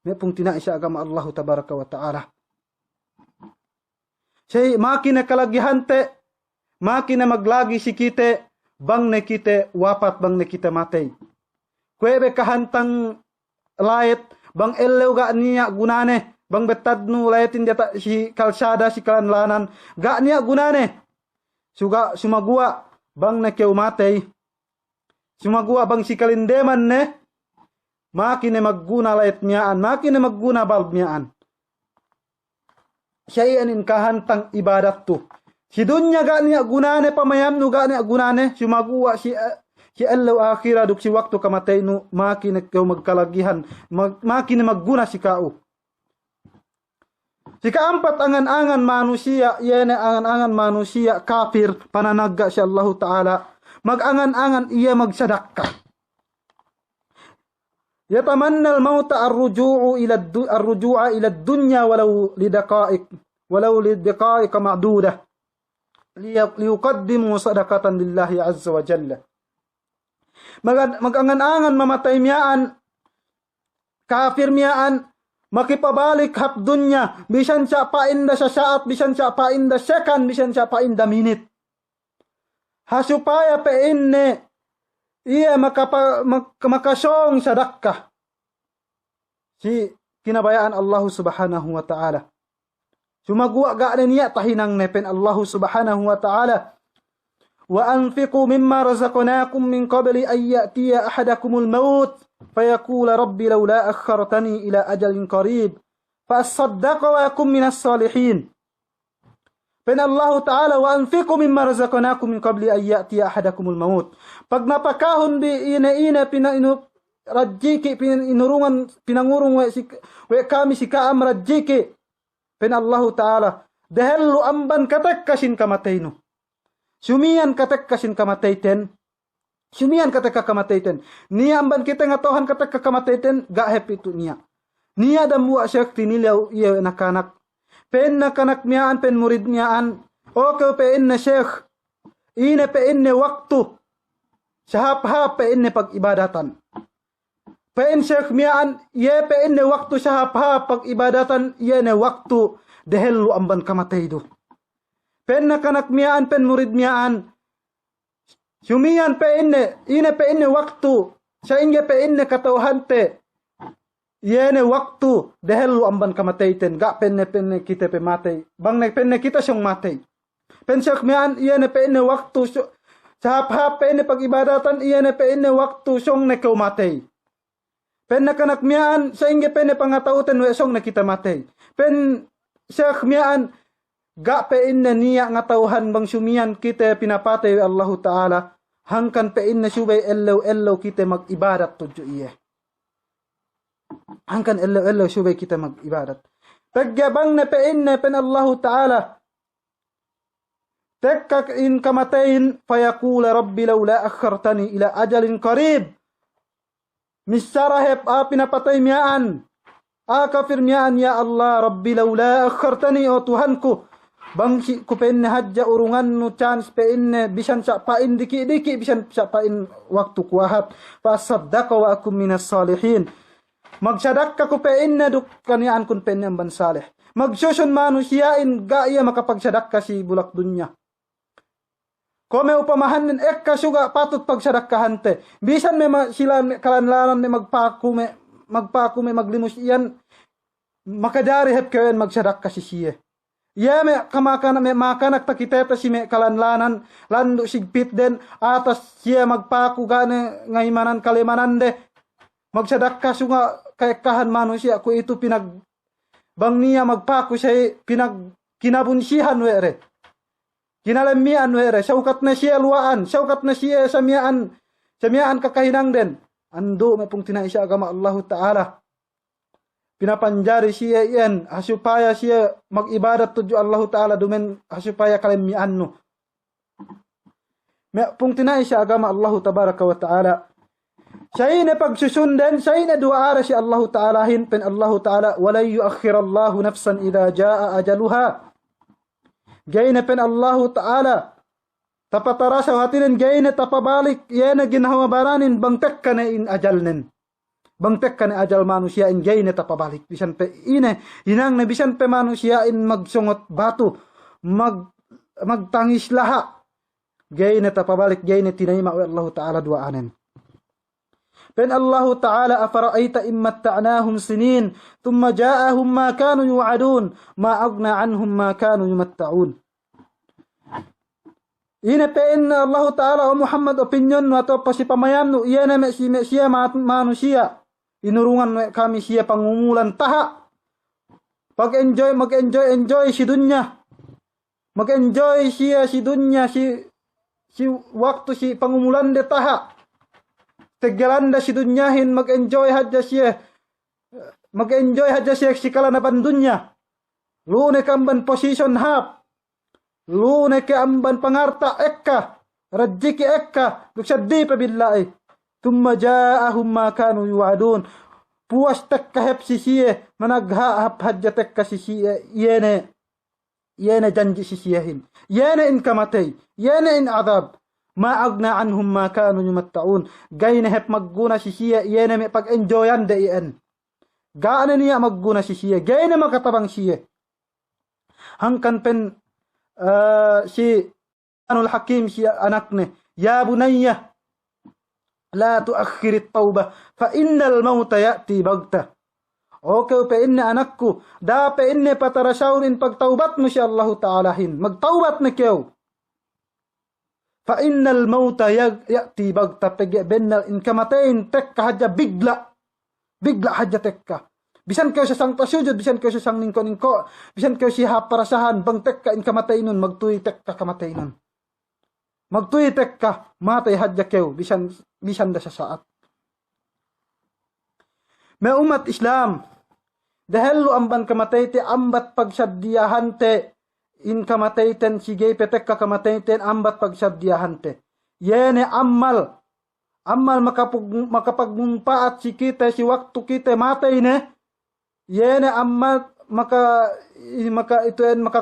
me pung tina isa agama Allah tabaraka wa taala say makina kalagihante makina maglagi sikite bang ne kite wapat bang ne kita matay kwebe kahantang layet bang elew ga niya gunane bang betadnu layetin data si kalsada si kalanlanan ga niya gunane suga sumagua bang na kew matay sumagua bang si kalindeman ne makine magguna layet miyaan makine magguna balb miyaan siya in kahantang ibadat tu si dunya ga niya gunane pamayam nu ga niya gunane sumagua si allaw akhira duk si waktu kamatay no makine kaw magkalagihan makine magguna si kao si kaampat angan-angan manusia yene angan-angan manusia kafir pananagga si Allah Ta'ala magangan-angan iya magsadakka yatamanna al-mauta ar-ruju'a ila ad-dunya walau lidaqa'iq ma'dudah liyuqaddimu sadaqatan lillahi azza wa jalla magangan-angan mamatay miyaan kafir miyaan makipabalik hap dunya bisan siya painda sa saat bisan siya painda second bisan siya painda minute hasupaya pe inne iya makasong sadakka si kinabayaan Allah subhanahu wa ta'ala sumagwa ga niya tahinang nepen Allah subhanahu wa ta'ala وأنفقوا مما رزقناكم من قبل أن يأتي أحدكم الموت فيقول ربي لولا أخرتني إلى أجل قريب فأصدق وأكن من الصالحين فإن الله تعالى وأنفقوا مما رزقناكم من قبل أن يأتي أحدكم الموت pag napakahon bi ina rajiki pinangurung we kami si kaam rajiki pen Allah Ta'ala dahil amban katakkasin kamatayno sumian katakkasin kamatayten sumian katakka kamatayten niya amban kita nga tohan katakka kamatayten ga happy tu niya damuwa syakti nilaw iya nakanak pen nakanak miyaan pen murid miyaan okay pen na syekh ina pen ne waktu sahap-hap pen ne pag-ibadatan pen syekh miyaan ye pen ne waktu sahap-hap pag-ibadatan ye ne waktu dahil amban kamataydo pen nakanak miyaan pen murid miyaan sumian pe ine pe inne waktu sa inge pe inne katauhante yene waktu dahil amban kamatayten ga penne kita pe matay bang ne penne kita siyang matay pen siyak miyaan yene pe inne waktu sa hap pe inne pag-ibadatan yene pe inne waktu siyang nekaw matay pen nakanak miyaan sa inge penne pangatauten we siyang nakita matay pen siyak miyaan ga pe inna niya nga tauhan bang sumian kita pinapatay Allah Ta'ala hangkan pe inna subay ellaw kita mag-ibadat tudyo iye hangkan ellaw subay kita mag-ibadat pagyabang na pe inna pen Allah Ta'ala tekkak in kamatayin fayakula rabbi lawla akhartani ila ajalin qarib misarahep pinapatay miyaan kafir miyaan ya Allah rabbi lawla akhartani o Tuhanku bang si kupen hadja urungan no chance pe inne bisan sa pain diki bisan sa pain waktu kuahat fa saddaqa wa akum minas salihin magsadakka ko pe inne duk kanian kun pen ban salih magsusun manusiain ga iya makapagsadakka si bulak dunya kome upamahanin ekka suga patut pagsadakkahan te bisan me sila kalanlanan me magpakume maglimus iyan makadari hep kawen magsadakka si siye Ye me kamakana me makanak takiteta si me kalanlanan lando sigpit den atas siya magpaku gane ngaimanan kalimanan de magsadakka sunga kaekahan manusia ko itu pinag bang niya magpaku siya pinag kinabunsihan were kinalemian were saukat na siya luaan saukat na siya samiaan kakahinang den ando me pung tinaisya agama Allah Ta'ala pinapanjari siya iyan supaya siya mag-ibadat tuju Allah Ta'ala dumen supaya kalemian no me pung tinaisya agama Allah Tabaraka wa Ta'ala siya ina pagsusundan siya ina duara si Allah Ta'ala hinpen Allah Ta'ala wala yuakhirallahu nafsan idha jaa ajaluha gayna pen Allah Ta'ala tapatara sa hatinin gayna tapabalik yana ginawa baranin bangtek ka na in ajalnin bangtek ka na ajal manusia in gayna tapabalik bisan pe ine hinang na bisan pe manusia in magsungot batu magtangis laha gayna tapabalik gayna tinayma wa Allah Ta'ala duaanin pen Allah Ta'ala afara'aita in matta'nahum sinin thumma ja'ahum ma kanu yu'adun ma agna anhum ma kanu yumatta'un ina pe inna Allah Ta'ala o Muhammad opinion no ato pasipamayam no iya na siya manusia inurungan kami siya pangumulan taha mag-enjoy si dunya mag-enjoy siya si dunya si waktu si pangumulan de taha tegalanda si dunyahin mag-enjoy hadja siya si kalanaban dunya lune kamban position hap lune ke amban pangarta ekka rajiki ekka duksaddi pa billahi thumma ja'ahum ma kanu yu'adun puas tekka hep si siya managha hap hadja tekka si siya yene janji si siyahin yene in kamatay yene in adab ma agna anhum ma kanu yumatta'un gayna hep magguna si siya yene me pag-enjoyan de iyan gaana niya magguna si siya gayna makatabang siya hangkan pen si anul hakim si anakne ya bunayya la tuakhir at-tauba fa innal mauta ya'ti bagta okay pe inne anakku da pe inne patarasawrin pagtaubat mo si Allah Ta'ala hin magtaubat na kayo fa innal mauta ya'ti bagta pege benal in kamatain tekka hadja bigla hadja tekka bisan kayo sa sang tasujud bisan kayo sa sang ningko bisan kayo si haparasahan bang tekka in kamatainon magtuy tekka kamatainon magtuy tekka matay hadja kayo bisan da sa saat may umat Islam dahil lo amban kamatay te ambat pagsaddiyahan te in kamatayten sige petekka kamatayten ambat pagsaddiyahan te yene ammal makapagmumpaat si kita si waktu kita matay ne yene ammal maka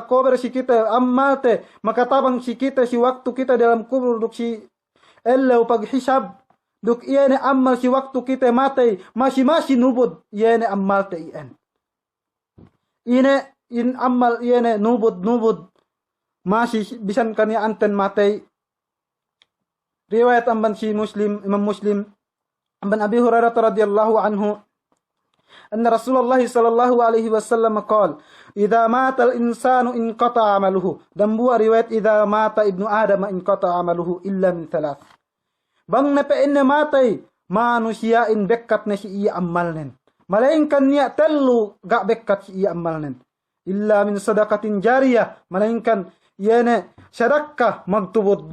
cover si kita ammal te makatabang si kita si waktu kita dalam kubur duk si elaw paghisab duk yene ammal si waktu kita matay masi nubod yene ammal te iyan ine in ammal yene nubod masi bisan kanya anten matay riwayat amban si Imam Muslim amban Abi Hurairah radhiyallahu anhu anna Rasulullah sallallahu alaihi wasallam qala idza mata al-insanu inqata 'amaluhu dan buah riwayat idza mata ibnu adam inqata 'amaluhu illa min thalath bang na pe inne matay manusia in bekkat na si iya amalnen malainkan niya tellu ga bekkat si iya amalnen illa min sadaqatin jariyah malainkan yene sadaqah magtubod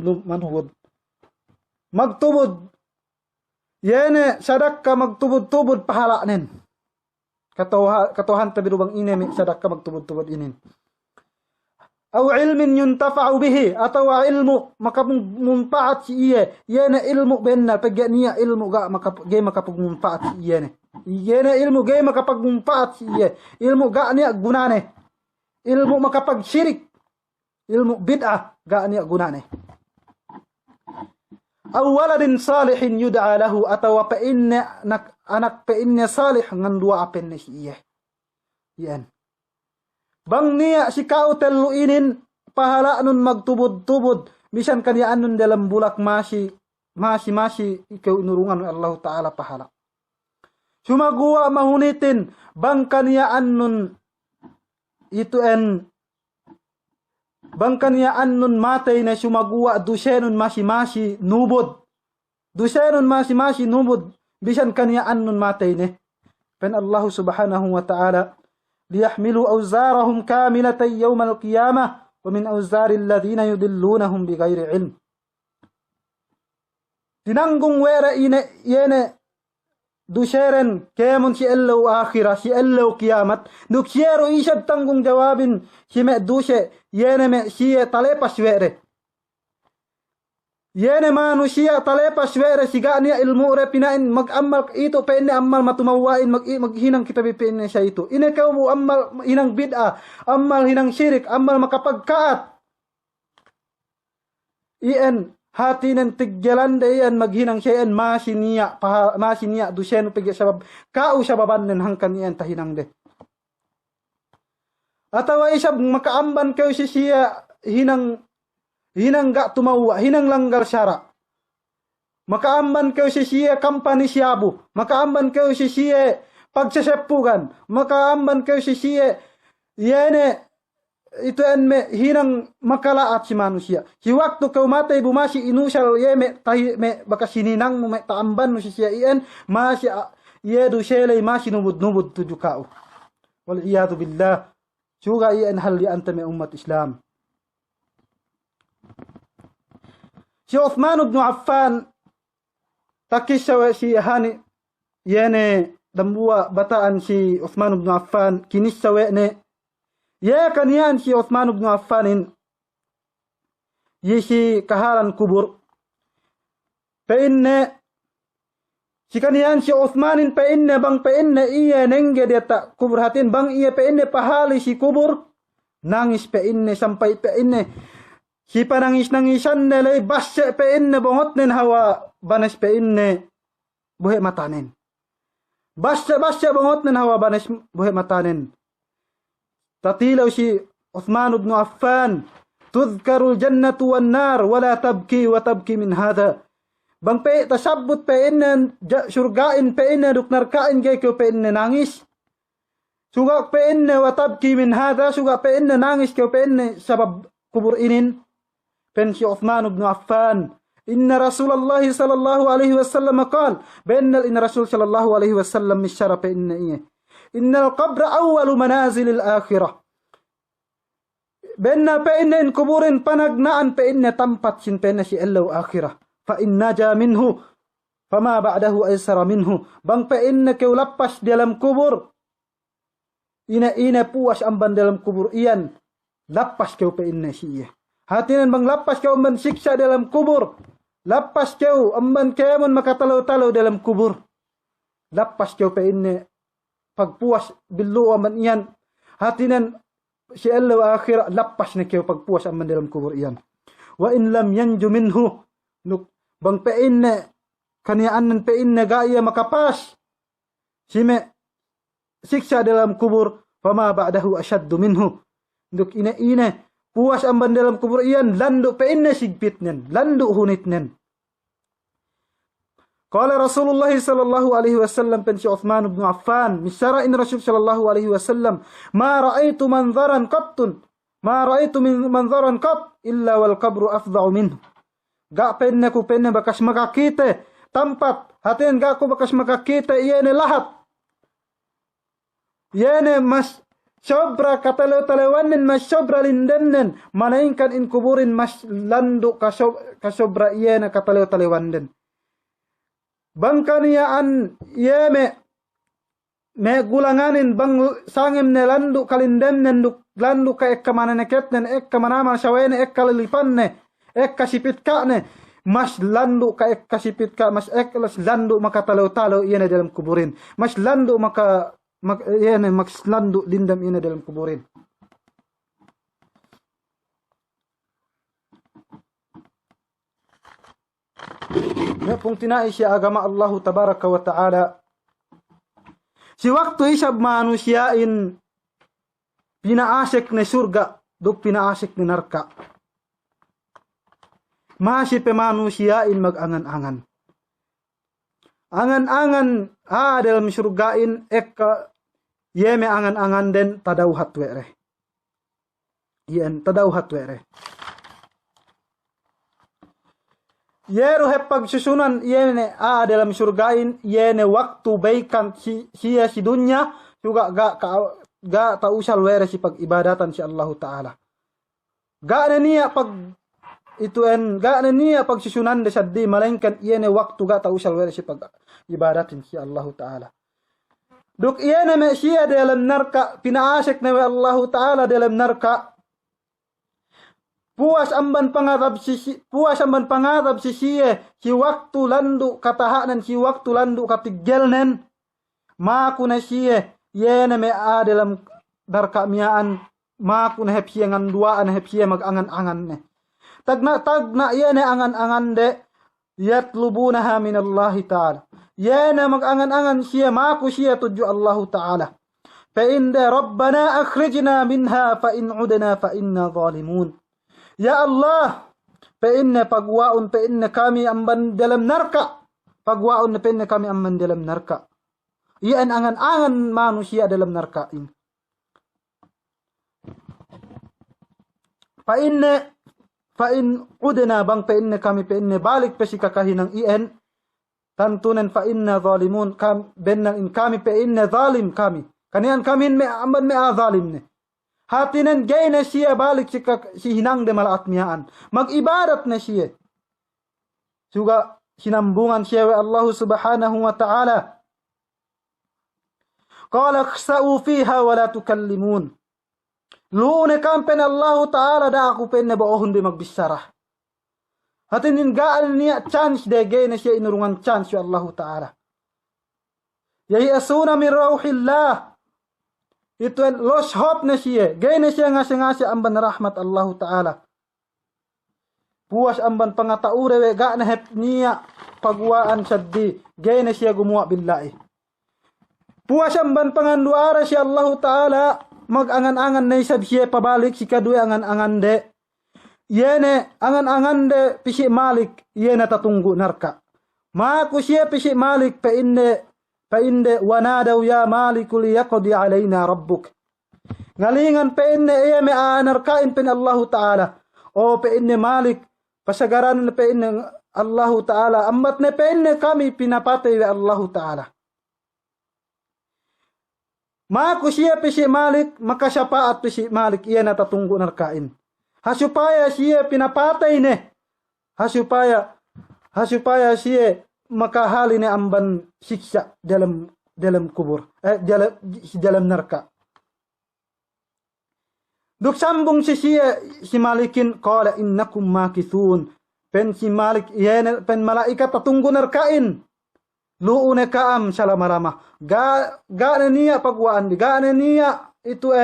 yene sadaqah magtubod pahala-nen katuhan tabi rubang ine mi sadaqah magtubod inin aw ilmin yuntafa'u bihi atau ilmu makamunfaat si iye yene ilmu benna pagya niya ilmu ga makapagmunfaat si iye yene ilmu gay makapagmunfaat si iye ilmu ga niya gunane ilmu makapagsirik ilmu bid'ah ga niya gunane aw waladin salihin yud'a lahu atau pa inna anak pa inna salih ngan dua apen ni siya yan bang niya si kautel inin pahala nun magtubod-tubod bisan kaniya nun dalam bulak masi ikaw inurungan ng Allah Ta'ala pahala sumagawa mahunitin bang kaniya nun ito en Bangkan ya annun matay na sumagua dusenon masi-masi nubod. Dusenon masi-masi nubod. Bisan kanya annun matay ne. Pen Allah subhanahu wa ta'ala liyahmilu awzarahum kamilatan yawmal qiyamah wa min awzaril ladhina yudillunahum bighairi ilm. Tinanggung wera yene duseren kemon si ello akhirah si ello kiamat nuk siero isab tanggung jawabin si me duse yene me si talepas were yene manusia talepas were si gania ilmu re pinain mag-amal itu penne amal matumawain maghinang kita bipin siya itu ine kau amal hinang bid'ah amal hinang syirik amal makapagkaat ien hati nan tigjalan dayan maghinang siyan masinia duseno pigi sabab kau sababan nan hangkan iyan tahinang de. Atawa isab makaamban kayo si siya hinang ga tumawa, hinang langgar syara. Makaamban kayo si siya kampani siyabu. Makaamban kayo si siya pagsasepugan. Makaamban kayo si siya yene itu me hinang makalaat si manusia. Si waktu kau matay bumasi inusal ye me tahi me baka sininang mo me taamban no si siya iyan masi ye do shelay masi nubud tuju kau. Wal iyadu billah. Suga iyan hal di anta me umat Islam. Si Uthman ibn Affan takissaw si hani yene dambua bataan si Uthman ibn Affan kinissaw ne ya kanian si Uthman ibn Affanin si kahalan kubur peinne si kanian si Uthmanin peinne bang peinne iya nengge dia tak kubur hatin bang iya peinne pahali si kubur nangis peinne sampai peinne si panangis-nangisan nilay basya peinne bongot nen hawa banes peinne buhe matanen basya bongot nen hawa banes buhe matanen. Tatilaw si Uthman ibn Affan tudhkarul jannatu wan nar wala tabki wa tabki min hadha bang pe tasabut pe inna surgain pe inna duknarkain gay ko pe inna nangis suga pe inna wa tabki min hadha suga pe inna nangis ko pe inna sabab kubur inin pen si Uthman ibn Affan inna Rasulullah sallallahu alaihi wasallam qala benna inna Rasul sallallahu alaihi wasallam misyara pe inna iya innal qabra awwalu manazilil akhirah. Benna pe inna kuburin panagnaan pe inna tampat sin pe si ellaw akhirah. Fa inna ja minhu fama ba'dahu aysara minhu. Bang pe inna kau lapas dalam kubur. Ina puas amban dalam kubur iyan. Lapas kau pe inna siya. Hatinan bang lapas kau amban siksa dalam kubur. Lapas kau amban kemon makatalaw-talaw dalam kubur. Lapas kau pe inna pagpuas biluwa man iyan hatinan si Allah akhir lapas na kayo pagpuas aman dalam kubur iyan wa in lam yanju minhu bang pein na kaniyaan pein na gaya makapas sime siksa dalam kubur fama ba'dahu asyaddu minhu nuk ina puas aman dalam kubur iyan landu pein na sigpit nen landu hunit nen. Qala Rasulullah sallallahu alaihi wasallam pen si Uthman ibn Affan misara in Rasul sallallahu alaihi wasallam ma ra'aitu manzaran qat illa wal qabru afdha'u minhu. Ga penne ku penne bakas makakite tempat hatin ga ku bakas makakite iyene lahat. Yene mas sobra katalo-talewanin mas sobra lindennen manainkan in kuburin mas landu kasobra iyene katalo-talewanin. Bangkaniyaan yeme me gulanganin bang sangem ne landu kalindem nenduk landu ka ekka mananeket nen ekka manama sawene ekka lilipanne ekka sipitkane mas landu ka ekka sipitka mas eklas landu makatalo-talo iyene dalam kuburin mas landu iyene mas landu lindam iyene dalam kuburin. Kung tinai siya agama Allah tabaraka wa ta'ala si waktu isab manusiain pinaasik ni surga duk pinaasik ni narka masih pe manusiain mag-angan-angan angan-angan dalam surgain ekka yeme angan-angan den tadauhat were Yen tadauhat were. Yeru he pagsusunan yene dalam surgain yene waktu baikan sia si dunya juga ga ta usal were si pag ibadatan si Allah Taala. Ga na niya pag ga na niya pagsusunan de saddi malainkan yene waktu ga ta usal were si pag ibadatin si Allah Taala. Duk yene me sia dalam narka pinaasik na Allah Taala dalam narka. Puas amban pangarap si siya si waktu landu katahanan si waktu landu katiggelnen maku na siya yene me dalam darka miaan maku na hep siya nganduaan hep siya magangan-angan ne tagna yene angan-angan de yatlubunaha min Allah Ta'ala yene magangan-angan siya maku siya tuju Allah Ta'ala fa inda rabbana akhrijna minha fa in udna fa inna zalimun. Ya Allah, peinne pagwaun peinne kami amban dalam narka. Pagwaun peinne kami amban dalam narka. Iyan angan-angan manusia dalam narka ini. Fa in udna bang peinne kami peinne balik pesi kakahinang iyan. Tantunan fa inna zalimun bennan in kami peinne zalim kami. Kanian kami amban me zalim ne. Hatinan gay na siya balik si hinang de malaat miyaan. Mag-ibadat na siya. Suga sinambungan siya wa Allah subhanahu wa ta'ala. Qala khsa'u fiha wa la tukallimun. Luune kampen Allah ta'ala da ako pen na baohon di magbisarah. Hatinin gaan niya chance de gay na siya inurungan chance wa Allah ta'ala. Yahiasuna min rauhillah. Itu lost hope na siya. Gay na siya nga amban rahmat Allah Ta'ala. Puas amban pangataure we ga na hep niya pagwaan saddi. Gay na siya gumawa billahi. Puas amban panganduara siya Allah Ta'ala. Mag-angan-angan na isab siya pabalik si kadwe angan-angan de. Yene angan-angan de pisi malik. Yene tatunggu narka. Maku siya pisi malik pa inde wanadaw ya malikul yaqdi alaina rabbuk. Ngalingan pa inde iya me anarkain pen Allah Ta'ala. O pa inde malik pasagaran na pa inde Allah Ta'ala. Ambat na pa inde kami pinapatay wa Allah Ta'ala. Maku siya pisi malik makasyapaat pisi malik iya natatunggu narkain. Hasupaya siya pinapatay ne. Hasupaya siya makahali ni amban siksa dalam kubur dalam neraka. Duk sambung si malikin qala innakum makithun. Pen si malik yen pen malaikat tatunggu nerkain. Luune kaam salamarama. Ga na niya pagwaan bi ga na niya itu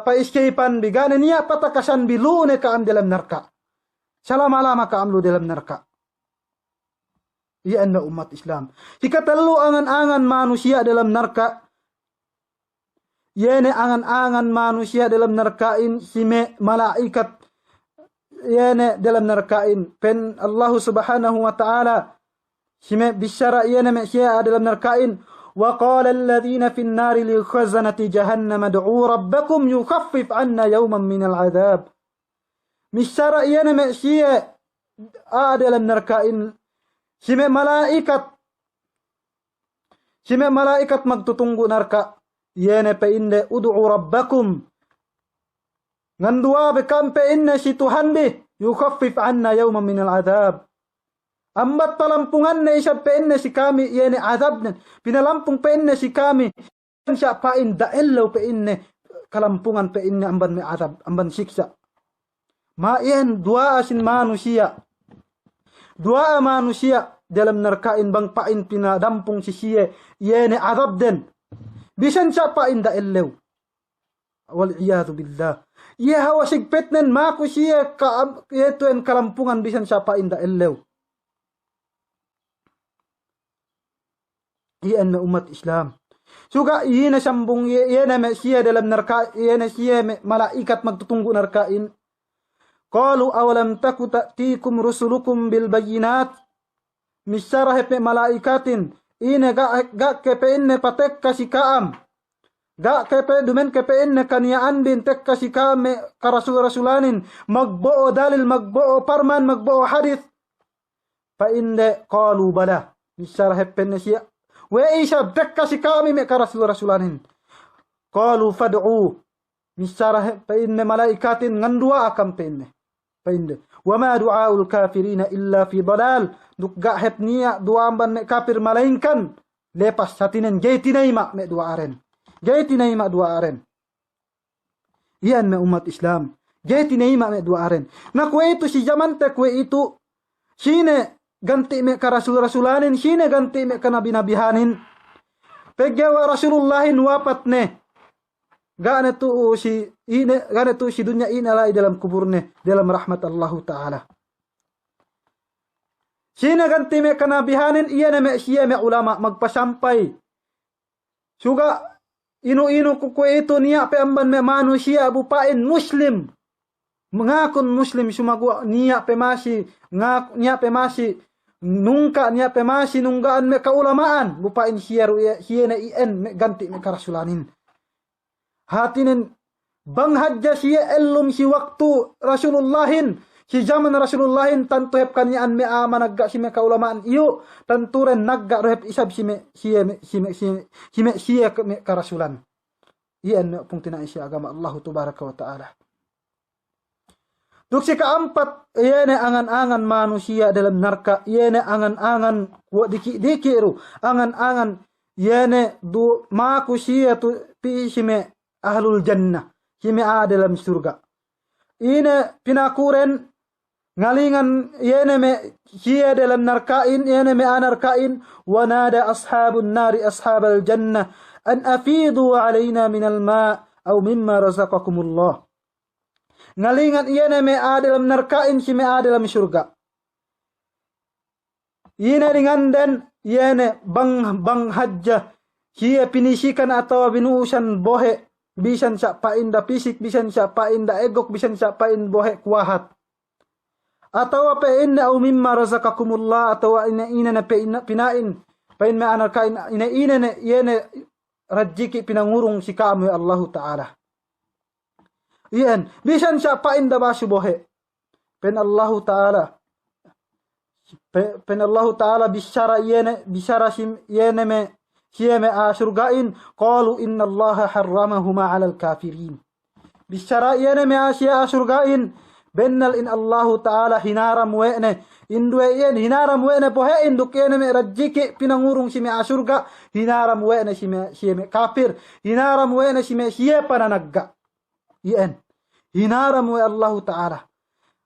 pa-escapean bi ga na niya patakasan bi luune kaam dalam neraka. Salamalama kaam lu dalam neraka. Iyan na umat Islam. Ikatalo angan-angan manusia dalam neraka. Yene angan-angan manusia dalam nerkain sime malaikat. Yene dalam nerkain. Pen Allah subhanahu wa ta'ala. Sime bisyara yene me siya dalam nerkain. Wa qala alladhina fin nari li khazanati jahannam ad'u rabbakum yukhaffif anna yawman minal adhab. Bisyara yene me siya dalam nerkain. Sime malaikat magtutunggu narka. Yene pe inde ud'u rabbakum. Ngandua bekam pe inne si Tuhan bi. Yukhaffif anna yawman minal adhab. Ambat palampungan na isab pe inne si kami. Yene adhab nen. Pinalampung pe inne si kami. Siya pa in daellaw pe inne. Kalampungan pe inne amban me adhab. Amban siksa. Ma'yan dua asin manusia. Dua manusia dalam nerkain bang pain pinadampung si siya. Yene adab den. Bisan siya pain da elew. Wal'iyadu billah. Hawa sigpet nen maku siya yetuan kalampungan bisan siya pain da elew. Iyan na umat Islam. Suga iyan na sambung iyan na siya dalam nerkain. Iyan na siya malaikat magtutunggu nerkain. Qalu awalam taku ta'tikum rusulukum bil bayinat. Misyarah pe malaikatin. Ine ga kepe inne patek kasikaam. Ga kepe dumen kepein na kaniyaan bin tek kasi kame karasul-rasulanin magbuo dalil magbuo parman magbuo hadith fa inde qalu bala misar heppen siya wa isha tek kasi kami me karasul-rasulanin qalu fad'u misar fa inne malaikatin ngandua akam penne fa inde wa ma du'aul kafirina illa fi dalal duk ga hetnia duamban me kafir malainkan lepas satinen jaitinai mak me duaren Gaiti na ima dua aren. Iyan me umat Islam. Gaiti na ima me dua aren. Na kue itu si zaman te kue itu. Sine ganti me ka rasul-rasulanin. Sine ganti me ka nabi-nabihanin. Pegyawa Rasulullahin wapat ne. Gane tu si dunya inalai dalam kuburne. Dalam rahmat Allah Ta'ala. Sine ganti me ka nabihanin. Iyan me siya me ulama magpasampay. Suga inu-inu kuku itu niya pe amban me manusia bupain muslim mengakun muslim sumagu niya pe masih niya pe masih nungka niya pe masih nunggaan me kaulamaan bupain hiena ien me ganti me karasulanin hatinen bang hajja siya elum si waktu Rasulullahin si zaman Rasulullahin tantu hep kanian me managga si me kaulamaan iyo tanturen nagga rohep isab si me me karasulan iyan me pung tinaisi agama Allah Tabaraka wa Ta'ala duk si keempat iyan angan-angan manusia dalam neraka iyan angan-angan diki ru angan-angan iyan du maku siya tu pi si me ahlul jannah si me dalam surga ine pinakuren ngalingan yene me hiya dalam narkain yene me anarkain wa nada ashabun nari ashabal jannah an afidu alaina minal ma aw mimma razaqakumullah ngalingan yene me dalam narkain si me dalam surga yene dengan dan yene bang hajja hiya pinisikan atau binuusan bohe bisan sapain da pisik bisan sapain da egok bisan sapain bohe kuahat atau apa inna au mimma razaqakumullah atau ina na pinain pain me anarkain ina na yene rajiki pinangurung si kami Allah Ta'ala iyan bisan siya pain da basu bohe pen Allah Ta'ala bisara sim yene me siya me asurgain qalu inna Allah harramahuma 'alal kafirin bisara yene me siya asurgain bennal in Allahu Ta'ala hinaram wene indue yen hinaram wene pohe induk yene me rajiki pinangurung si me asurga hinaram wene si me kafir hinaram wene si me siya pananagga yen hinaram we Allahu Ta'ala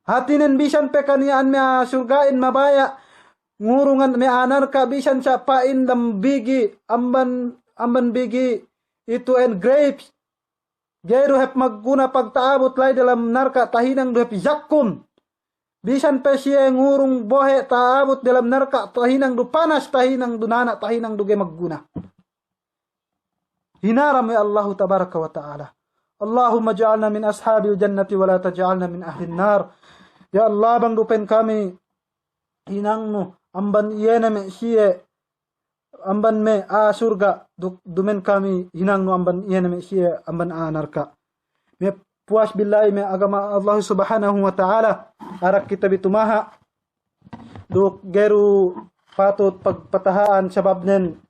hatinen bisan pekanian me asurgain mabaya ngurungan me anarka bisan sapain dam bigi amban bigi itu en grapes Jairu hep magguna pagtaabot lay dalam narka tahinang duhep zakkum. Bisan pe siya ngurung bohe taabot dalam narka tahinang du panas tahinang du nana tahinang du ge magguna. Hinaram ya Allah Tabaraka wa Ta'ala. Allahumma ja'alna min ashabil jannati wa la taj'alna min ahlin nar. Ya Allah bang dupen kami hinangnu amban iyena me siya amban me surga dumen kami hinang no amban iyena me siya amban narka me puas billahi me agama Allah Subhanahu wa Ta'ala arak kita bitumaha duk geru patut pagpatahaan sabab nen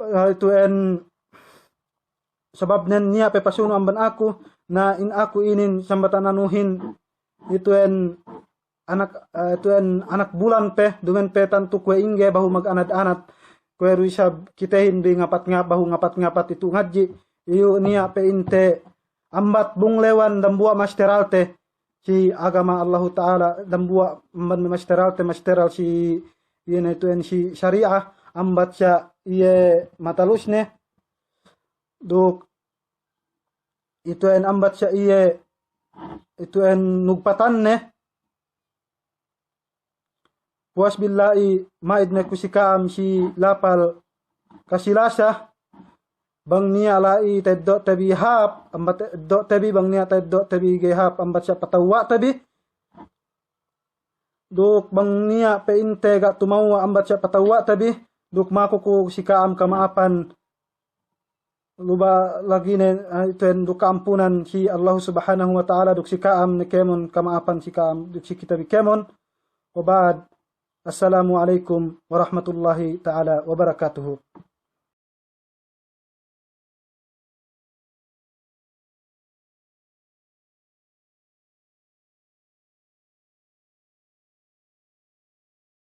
itu en sabab nen niya pe pasuno amban aku na in aku inin sambatan anuhin itu en anak bulan pe dumen pe tantu kue ingge bahu mag anat kue ruisab kitehin di ngapat ngapat itu ngaji iyo niya pe inte ambat bung lewan dambua masteralte si agama Allah Ta'ala dambua amban masteral si yene itu en si syariah ambat siya iye matalusne duk itu en ambat siya iye itu en nugpatanne puas billahi maid na kusikam si lapal kasilasa bang niya lai teddo tabi hap ambat do tabi bang niya teddo tabi ge hap ambat siya patawa tabi duk bang niya pe inte ga tumawa ambat siya patawa tabi duk mako ko sikaam kamaapan luba lagi ne iten duk ampunan si Allah subhanahu wa ta'ala duk sikaam ne kemon kamaapan sikaam duk si kita bikemon. Wa ba'd. Assalamualaikum warahmatullahi ta'ala wabarakatuh.